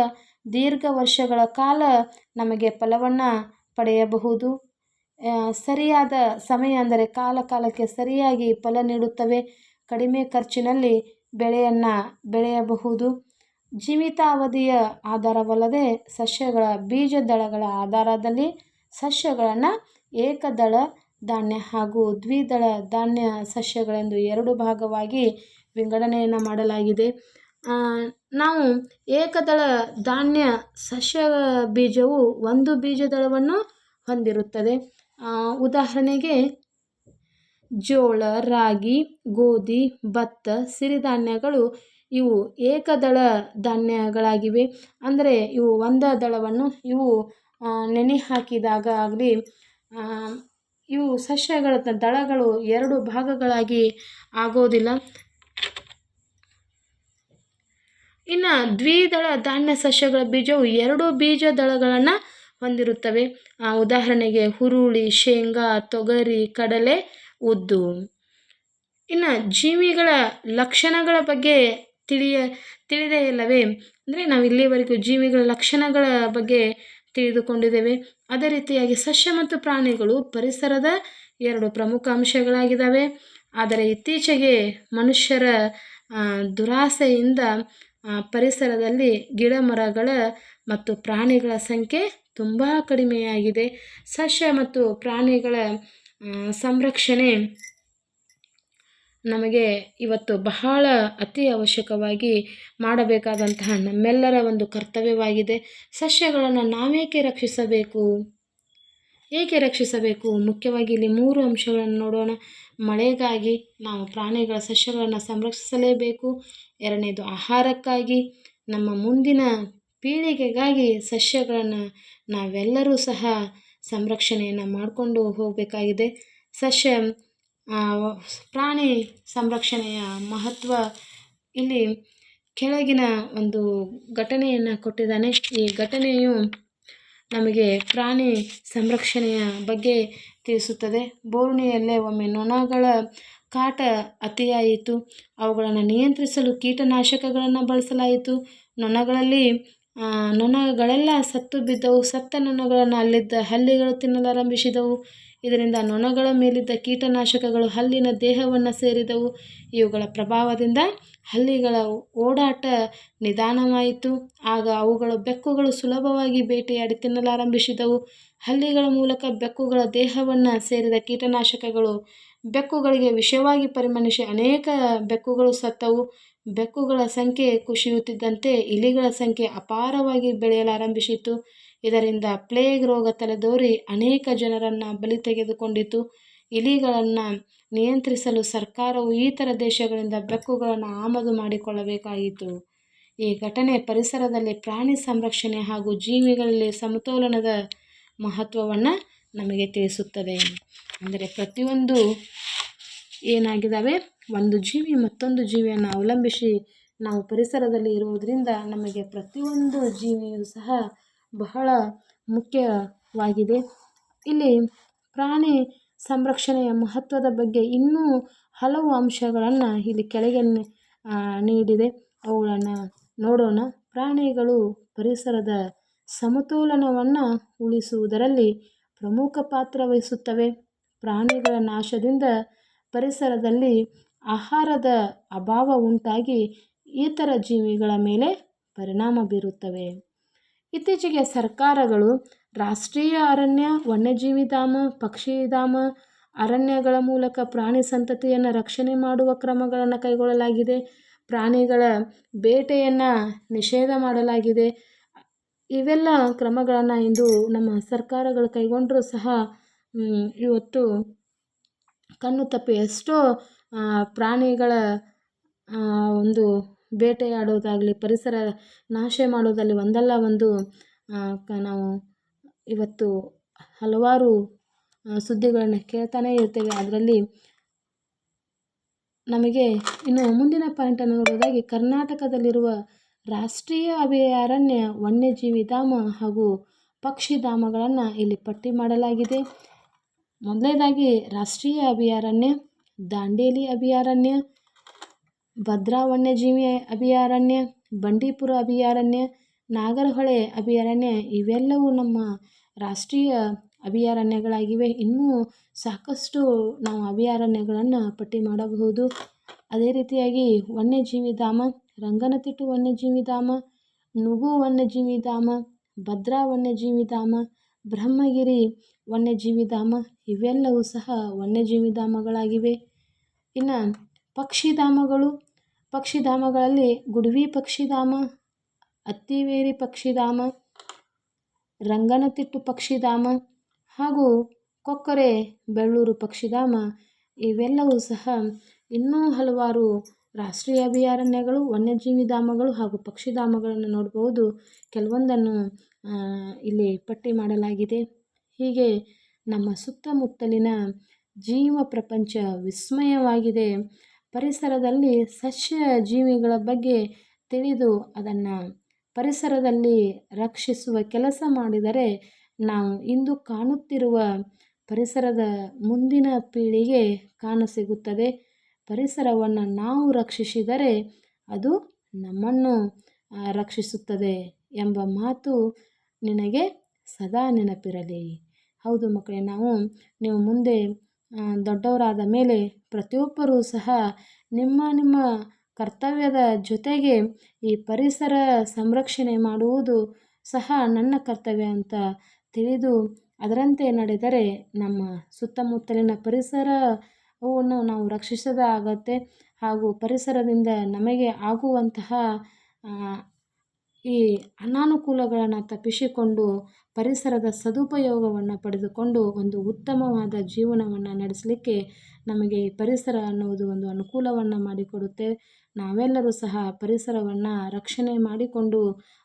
ದೀರ್ಘ ವರ್ಷಗಳ ಕಾಲ ನಮಗೆ ಫಲವನ್ನು ಪಡೆಯಬಹುದು. ಸರಿಯಾದ ಸಮಯ ಅಂದರೆ ಕಾಲಕ್ಕೆ ಸರಿಯಾಗಿ ಫಲ ನೀಡುತ್ತವೆ. ಕಡಿಮೆ ಖರ್ಚಿನಲ್ಲಿ ಬೆಳೆಯನ್ನು ಬೆಳೆಯಬಹುದು. ಜೀವಿತಾವಧಿಯ ಆಧಾರವಲ್ಲದೆ ಸಸ್ಯಗಳ ಬೀಜದಳಗಳ ಆಧಾರದಲ್ಲಿ ಸಸ್ಯಗಳನ್ನು ಏಕದಳ ಧಾನ್ಯ ಹಾಗೂ ದ್ವಿದಳ ಧಾನ್ಯ ಸಸ್ಯಗಳೆಂದು 2 ಭಾಗವಾಗಿ ವಿಂಗಡಣೆಯನ್ನು ಮಾಡಲಾಗಿದೆ. ನಾವು ಏಕದಳ ಧಾನ್ಯ ಸಸ್ಯ ಬೀಜವು ಒಂದು ಬೀಜದಳವನ್ನು ಹೊಂದಿರುತ್ತದೆ. ಉದಾಹರಣೆಗೆ ಜೋಳ, ರಾಗಿ, ಗೋಧಿ, ಭತ್ತ, ಸಿರಿಧಾನ್ಯಗಳು ಇವು ಏಕದಳ ಧಾನ್ಯಗಳಾಗಿವೆ. ಅಂದರೆ ಇವು ಒಂದು ದಳವನ್ನು ಇವು ನೆನೆ ಹಾಕಿದಾಗ ಆಗಲಿ ಇವು ಸಸ್ಯಗಳ ದಳಗಳು 2 ಭಾಗಗಳಾಗಿ ಆಗೋದಿಲ್ಲ. ಇನ್ನು ದ್ವಿದಳ ಧಾನ್ಯ ಸಸ್ಯಗಳ ಬೀಜವು 2 ಬೀಜ ದಳಗಳನ್ನು ಹೊಂದಿರುತ್ತವೆ. ಉದಾಹರಣೆಗೆ ಹುರುಳಿ, ಶೇಂಗಾ, ತೊಗರಿ, ಕಡಲೆ, ಉದ್ದು. ಇನ್ನು ಜೀವಿಗಳ ಲಕ್ಷಣಗಳ ಬಗ್ಗೆ ತಿಳಿದೇ ಇಲ್ಲವೇ? ಅಂದರೆ ನಾವು ಇಲ್ಲಿವರೆಗೂ ಜೀವಿಗಳ ಲಕ್ಷಣಗಳ ಬಗ್ಗೆ ತಿಳಿದುಕೊಂಡಿದ್ದೇವೆ. ಅದೇ ರೀತಿಯಾಗಿ ಸಸ್ಯ ಮತ್ತು ಪ್ರಾಣಿಗಳು ಪರಿಸರದ 2 ಪ್ರಮುಖ ಅಂಶಗಳಾಗಿದ್ದಾವೆ. ಆದರೆ ಇತ್ತೀಚೆಗೆ ಮನುಷ್ಯರ ದುರಾಸೆಯಿಂದ ಪರಿಸರದಲ್ಲಿ ಗಿಡ ಮರಗಳ ಮತ್ತು ಪ್ರಾಣಿಗಳ ಸಂಖ್ಯೆ ತುಂಬ ಕಡಿಮೆಯಾಗಿದೆ. ಸಸ್ಯ ಮತ್ತು ಪ್ರಾಣಿಗಳ ಸಂರಕ್ಷಣೆ ನಮಗೆ ಇವತ್ತು ಬಹಳ ಅತಿ ಅವಶ್ಯಕವಾಗಿ ಮಾಡಬೇಕಾದಂತಹ ನಮ್ಮೆಲ್ಲರ ಒಂದು ಕರ್ತವ್ಯವಾಗಿದೆ. ಸಸ್ಯಗಳನ್ನು ನಾವೇಕೆ ರಕ್ಷಿಸಬೇಕು? ಏಕೆ ರಕ್ಷಿಸಬೇಕು? ಮುಖ್ಯವಾಗಿ ಇಲ್ಲಿ 3 ಅಂಶಗಳನ್ನು ನೋಡೋಣ. ಮಳೆಗಾಗಿ ನಾವು ಪ್ರಾಣಿಗಳ ಸಸ್ಯಗಳನ್ನು ಸಂರಕ್ಷಿಸಲೇಬೇಕು. 2ನೇದು ಆಹಾರಕ್ಕಾಗಿ, ನಮ್ಮ ಮುಂದಿನ ಪೀಳಿಗೆಗಾಗಿ ಸಸ್ಯಗಳನ್ನು ನಾವೆಲ್ಲರೂ ಸಹ ಸಂರಕ್ಷಣೆಯನ್ನು ಮಾಡಿಕೊಂಡು ಹೋಗಬೇಕಾಗಿದೆ. ಪ್ರಾಣಿ ಸಂರಕ್ಷಣೆಯ ಮಹತ್ವ ಇಲ್ಲಿ ಕೆಳಗಿನ ಒಂದು ಘಟನೆಯನ್ನು ಕೊಟ್ಟಿದ್ದಾನೆ. ಈ ಘಟನೆಯು ನಮಗೆ ಪ್ರಾಣಿ ಸಂರಕ್ಷಣೆಯ ಬಗ್ಗೆ ತಿಳಿಸುತ್ತದೆ. ಬೋರ್ನಿಯಲ್ಲೇ ಒಮ್ಮೆ ನೊಣಗಳ ಕಾಟ ಅತಿಯಾಯಿತು. ಅವುಗಳನ್ನು ನಿಯಂತ್ರಿಸಲು ಕೀಟನಾಶಕಗಳನ್ನು ಬಳಸಲಾಯಿತು. ನೊಣಗಳೆಲ್ಲ ಸತ್ತು ಬಿದ್ದವು. ಸತ್ತ ನೊಣಗಳನ್ನು ಅಲ್ಲಿದ್ದ ಹಲ್ಲಿಗಳು ತಿನ್ನಲಾರಂಭಿಸಿದವು. ಇದರಿಂದ ನೊಣಗಳ ಮೇಲಿದ್ದ ಕೀಟನಾಶಕಗಳು ಹಲ್ಲಿನ ದೇಹವನ್ನು ಸೇರಿದವು. ಇವುಗಳ ಪ್ರಭಾವದಿಂದ ಹಲ್ಲಿಗಳ ಓಡಾಟ ನಿಧಾನವಾಯಿತು. ಆಗ ಅವುಗಳ ಬೆಕ್ಕುಗಳು ಸುಲಭವಾಗಿ ಬೇಟೆಯಾಡಿ ತಿನ್ನಲಾರಂಭಿಸಿದವು. ಹಲ್ಲಿಗಳ ಮೂಲಕ ಬೆಕ್ಕುಗಳ ದೇಹವನ್ನು ಸೇರಿದ ಕೀಟನಾಶಕಗಳು ಬೆಕ್ಕುಗಳಿಗೆ ವಿಷವಾಗಿ ಪರಿಣಮಿಸಿ ಅನೇಕ ಬೆಕ್ಕುಗಳು ಸತ್ತವು. ಬೆಕ್ಕುಗಳ ಸಂಖ್ಯೆ ಕುಸಿಯುತ್ತಿದ್ದಂತೆ ಇಲಿಗಳ ಸಂಖ್ಯೆ ಅಪಾರವಾಗಿ ಬೆಳೆಯಲಾರಂಭಿಸಿತು. ಇದರಿಂದ ಪ್ಲೇಗ್ ರೋಗ ತಲೆದೋರಿ ಅನೇಕ ಜನರನ್ನು ಬಲಿ ತೆಗೆದುಕೊಂಡಿತು. ಇಲಿಗಳನ್ನು ನಿಯಂತ್ರಿಸಲು ಸರ್ಕಾರವು ಇತರ ದೇಶಗಳಿಂದ ಬೆಕ್ಕುಗಳನ್ನು ಆಮದು ಮಾಡಿಕೊಳ್ಳಬೇಕಾಯಿತು. ಈ ಘಟನೆ ಪರಿಸರದಲ್ಲಿ ಪ್ರಾಣಿ ಸಂರಕ್ಷಣೆ ಹಾಗೂ ಜೀವಿಗಳಲ್ಲಿ ಸಮತೋಲನದ ಮಹತ್ವವನ್ನು ನಮಗೆ ತಿಳಿಸುತ್ತದೆ. ಅಂದರೆ ಪ್ರತಿಯೊಂದು ಏನಾಗಿದ್ದಾವೆ, ಒಂದು ಜೀವಿ ಮತ್ತೊಂದು ಜೀವಿಯನ್ನು ಅವಲಂಬಿಸಿ ನಾವು ಪರಿಸರದಲ್ಲಿ ಇರುವುದರಿಂದ ನಮಗೆ ಪ್ರತಿಯೊಂದು ಜೀವಿಯೂ ಸಹ ಬಹಳ ಮುಖ್ಯವಾಗಿದೆ. ಇಲ್ಲಿ ಪ್ರಾಣಿ ಸಂರಕ್ಷಣೆಯ ಮಹತ್ವದ ಬಗ್ಗೆ ಇನ್ನೂ ಹಲವು ಅಂಶಗಳನ್ನು ಇಲ್ಲಿ ಕೆಳಗೆ ನೀಡಿದೆ. ಅವುಗಳನ್ನು ನೋಡೋಣ. ಪ್ರಾಣಿಗಳು ಪರಿಸರದ ಸಮತೋಲನವನ್ನು ಉಳಿಸುವುದರಲ್ಲಿ ಪ್ರಮುಖ ಪಾತ್ರ ವಹಿಸುತ್ತವೆ. ಪ್ರಾಣಿಗಳ ನಾಶದಿಂದ ಪರಿಸರದಲ್ಲಿ ಆಹಾರದ ಅಭಾವ ಉಂಟಾಗಿ ಇತರ ಜೀವಿಗಳ ಮೇಲೆ ಪರಿಣಾಮ ಬೀರುತ್ತವೆ. ಇತ್ತೀಚೆಗೆ ಸರ್ಕಾರಗಳು ರಾಷ್ಟ್ರೀಯ ಅರಣ್ಯ, ವನ್ಯಜೀವಿಧಾಮ, ಪಕ್ಷಿಧಾಮ, ಅರಣ್ಯಗಳ ಮೂಲಕ ಪ್ರಾಣಿ ಸಂತತಿಯನ್ನು ರಕ್ಷಣೆ ಮಾಡುವ ಕ್ರಮಗಳನ್ನು ಕೈಗೊಳ್ಳಲಾಗಿದೆ. ಪ್ರಾಣಿಗಳ ಬೇಟೆಯನ್ನು ನಿಷೇಧ ಮಾಡಲಾಗಿದೆ. ಇವೆಲ್ಲ ಕ್ರಮಗಳನ್ನು ಇಂದು ನಮ್ಮ ಸರ್ಕಾರಗಳು ಕೈಗೊಂಡರೂ ಸಹ ಇವತ್ತು ಕಣ್ಣು ತಪ್ಪಿ ಎಷ್ಟೋ ಪ್ರಾಣಿಗಳ ಒಂದು ಬೇಟೆಯಾಡೋದಾಗಲಿ, ಪರಿಸರ ನಾಶ ಮಾಡೋದಲ್ಲಿ ಒಂದಲ್ಲ ಒಂದು ನಾವು ಇವತ್ತು ಹಲವಾರು ಸುದ್ದಿಗಳನ್ನು ಕೇಳ್ತಾನೇ ಇರ್ತೇವೆ. ಅದರಲ್ಲಿ ನಮಗೆ ಇನ್ನು ಮುಂದಿನ ಪಾಯಿಂಟನ್ನು ನೋಡೋದಾಗಿ ಕರ್ನಾಟಕದಲ್ಲಿರುವ ರಾಷ್ಟ್ರೀಯ ಅಭಯಾರಣ್ಯ, ವನ್ಯಜೀವಿ ಧಾಮ ಹಾಗೂ ಪಕ್ಷಿಧಾಮಗಳನ್ನು ಇಲ್ಲಿ ಪಟ್ಟಿ ಮಾಡಲಾಗಿದೆ. ಮೊದಲನೇದಾಗಿ ರಾಷ್ಟ್ರೀಯ ಅಭಯಾರಣ್ಯ, ದಾಂಡೇಲಿ ಅಭಯಾರಣ್ಯ, ಭದ್ರಾ ವನ್ಯಜೀವಿ ಅಭಯಾರಣ್ಯ, ಬಂಡೀಪುರ ಅಭಯಾರಣ್ಯ, ನಾಗರಹೊಳೆ ಅಭಯಾರಣ್ಯ ಇವೆಲ್ಲವೂ ನಮ್ಮ ರಾಷ್ಟ್ರೀಯ ಅಭಯಾರಣ್ಯಗಳಾಗಿವೆ. ಇನ್ನೂ ಸಾಕಷ್ಟು ನಾವು ಅಭಯಾರಣ್ಯಗಳನ್ನು ಪಟ್ಟಿ ಮಾಡಬಹುದು. ಅದೇ ರೀತಿಯಾಗಿ ವನ್ಯಜೀವಿ ಧಾಮ, ರಂಗನತಿಟ್ಟು ವನ್ಯಜೀವಿ ಧಾಮ, ನುಗು ವನ್ಯಜೀವಿ ಧಾಮ, ಭದ್ರಾ ವನ್ಯಜೀವಿ ಧಾಮ, ಬ್ರಹ್ಮಗಿರಿ ವನ್ಯಜೀವಿ ಧಾಮ ಇವೆಲ್ಲವೂ ಸಹ ವನ್ಯಜೀವಿ ಧಾಮಗಳಾಗಿವೆ. ಇನ್ನು ಪಕ್ಷಿಧಾಮಗಳಲ್ಲಿ ಗುಡ್ವಿ ಪಕ್ಷಿಧಾಮ, ಅತ್ತಿವೇರಿ ಪಕ್ಷಿಧಾಮ, ರಂಗನತಿಟ್ಟು ಪಕ್ಷಿಧಾಮ ಹಾಗೂ ಕೊಕ್ಕರೆ ಬೆಳ್ಳೂರು ಪಕ್ಷಿಧಾಮ ಇವೆಲ್ಲವೂ ಸಹ ಇನ್ನೂ ಹಲವಾರು ರಾಷ್ಟ್ರೀಯ ಅಭಯಾರಣ್ಯಗಳು, ವನ್ಯಜೀವಿ ಧಾಮಗಳು ಹಾಗೂ ಪಕ್ಷಿಧಾಮಗಳನ್ನು ನೋಡಬಹುದು. ಕೆಲವೊಂದನ್ನು ಇಲ್ಲಿ ಪಟ್ಟಿ ಮಾಡಲಾಗಿದೆ. ಹೀಗೆ ನಮ್ಮ ಸುತ್ತಮುತ್ತಲಿನ ಜೀವ ಪ್ರಪಂಚ ವಿಸ್ಮಯವಾಗಿದೆ. ಪರಿಸರದಲ್ಲಿ ಸಸ್ಯ ಜೀವಿಗಳ ಬಗ್ಗೆ ತಿಳಿದು ಅದನ್ನು ಪರಿಸರದಲ್ಲಿ ರಕ್ಷಿಸುವ ಕೆಲಸ ಮಾಡಿದರೆ ನಾವು ಇಂದು ಕಾಣುತ್ತಿರುವ ಪರಿಸರದ ಮುಂದಿನ ಪೀಳಿಗೆ ಕಾಣಸಿಗುತ್ತದೆ. ಪರಿಸರವನ್ನು ನಾವು ರಕ್ಷಿಸಿದರೆ ಅದು ನಮ್ಮನ್ನು ರಕ್ಷಿಸುತ್ತದೆ ಎಂಬ ಮಾತು ನಿನಗೆ ಸದಾ ನೆನಪಿರಲಿ. ಹೌದು ಮಕ್ಕಳೇ, ನೀವು ಮುಂದೆ ದೊಡ್ಡವರಾದ ಮೇಲೆ ಪ್ರತಿಯೊಬ್ಬರೂ ಸಹ ನಿಮ್ಮ ಕರ್ತವ್ಯದ ಜೊತೆಗೆ ಈ ಪರಿಸರ ಸಂರಕ್ಷಣೆ ಮಾಡುವುದು ಸಹ ನನ್ನ ಕರ್ತವ್ಯ ಅಂತ ತಿಳಿದು ಅದರಂತೆ ನಡೆದರೆ ನಮ್ಮ ಸುತ್ತಮುತ್ತಲಿನ ಪರಿಸರವನ್ನು ನಾವು ರಕ್ಷಿಸೋದಾಗತ್ತೆ. ಹಾಗೂ ಪರಿಸರದಿಂದ ನಮಗೆ ಆಗುವಂತಹ ಈ ಅನಾನುಕೂಲಗಳನ್ನು ತಪ್ಪಿಸಿಕೊಂಡು ಪರಿಸರದ ಸದುಪಯೋಗವನ್ನು ಪಡೆದುಕೊಂಡು ಒಂದು ಉತ್ತಮವಾದ ಜೀವನವನ್ನು ನಡೆಸಲಿಕ್ಕೆ ನಮಗೆ ಈ ಪರಿಸರ ಅನ್ನುವುದು ಒಂದು ಅನುಕೂಲವನ್ನು ಮಾಡಿಕೊಡುತ್ತೆ. ನಾವೆಲ್ಲರೂ ಸಹ ಪರಿಸರವನ್ನು ರಕ್ಷಣೆ ಮಾಡಿಕೊಂಡು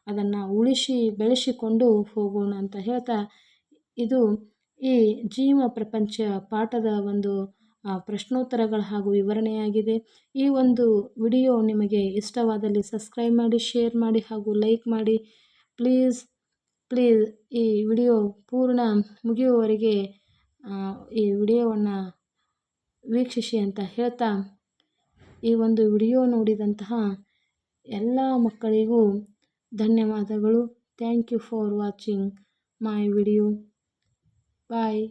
ಅದನ್ನು ಉಳಿಸಿ ಬೆಳೆಸಿಕೊಂಡು ಹೋಗೋಣ ಅಂತ ಹೇಳ್ತಾ, ಇದು ಈ ಜೀವ ಪ್ರಪಂಚ ಪಾಠದ ಒಂದು ಪ್ರಶ್ನೋತ್ತರಗಳು ಹಾಗೂ ವಿವರಣೆಯಾಗಿದೆ. ಈ ಒಂದು ವಿಡಿಯೋ ನಿಮಗೆ ಇಷ್ಟವಾದಲ್ಲಿ ಸಬ್ಸ್ಕ್ರೈಬ್ ಮಾಡಿ, ಶೇರ್ ಮಾಡಿ ಹಾಗೂ ಲೈಕ್ ಮಾಡಿ. ಪ್ಲೀಸ್ ಈ ವಿಡಿಯೋ ಪೂರ್ಣ ಮುಗಿಯುವವರೆಗೆ ಈ ವಿಡಿಯೋವನ್ನು ವೀಕ್ಷಿಸಿ ಅಂತ ಹೇಳ್ತಾ, ಈ ಒಂದು ವಿಡಿಯೋ ನೋಡಿದಂತಹ ಎಲ್ಲ ಮಕ್ಕಳಿಗೂ ಧನ್ಯವಾದಗಳು. Thank you for watching my video. Bye.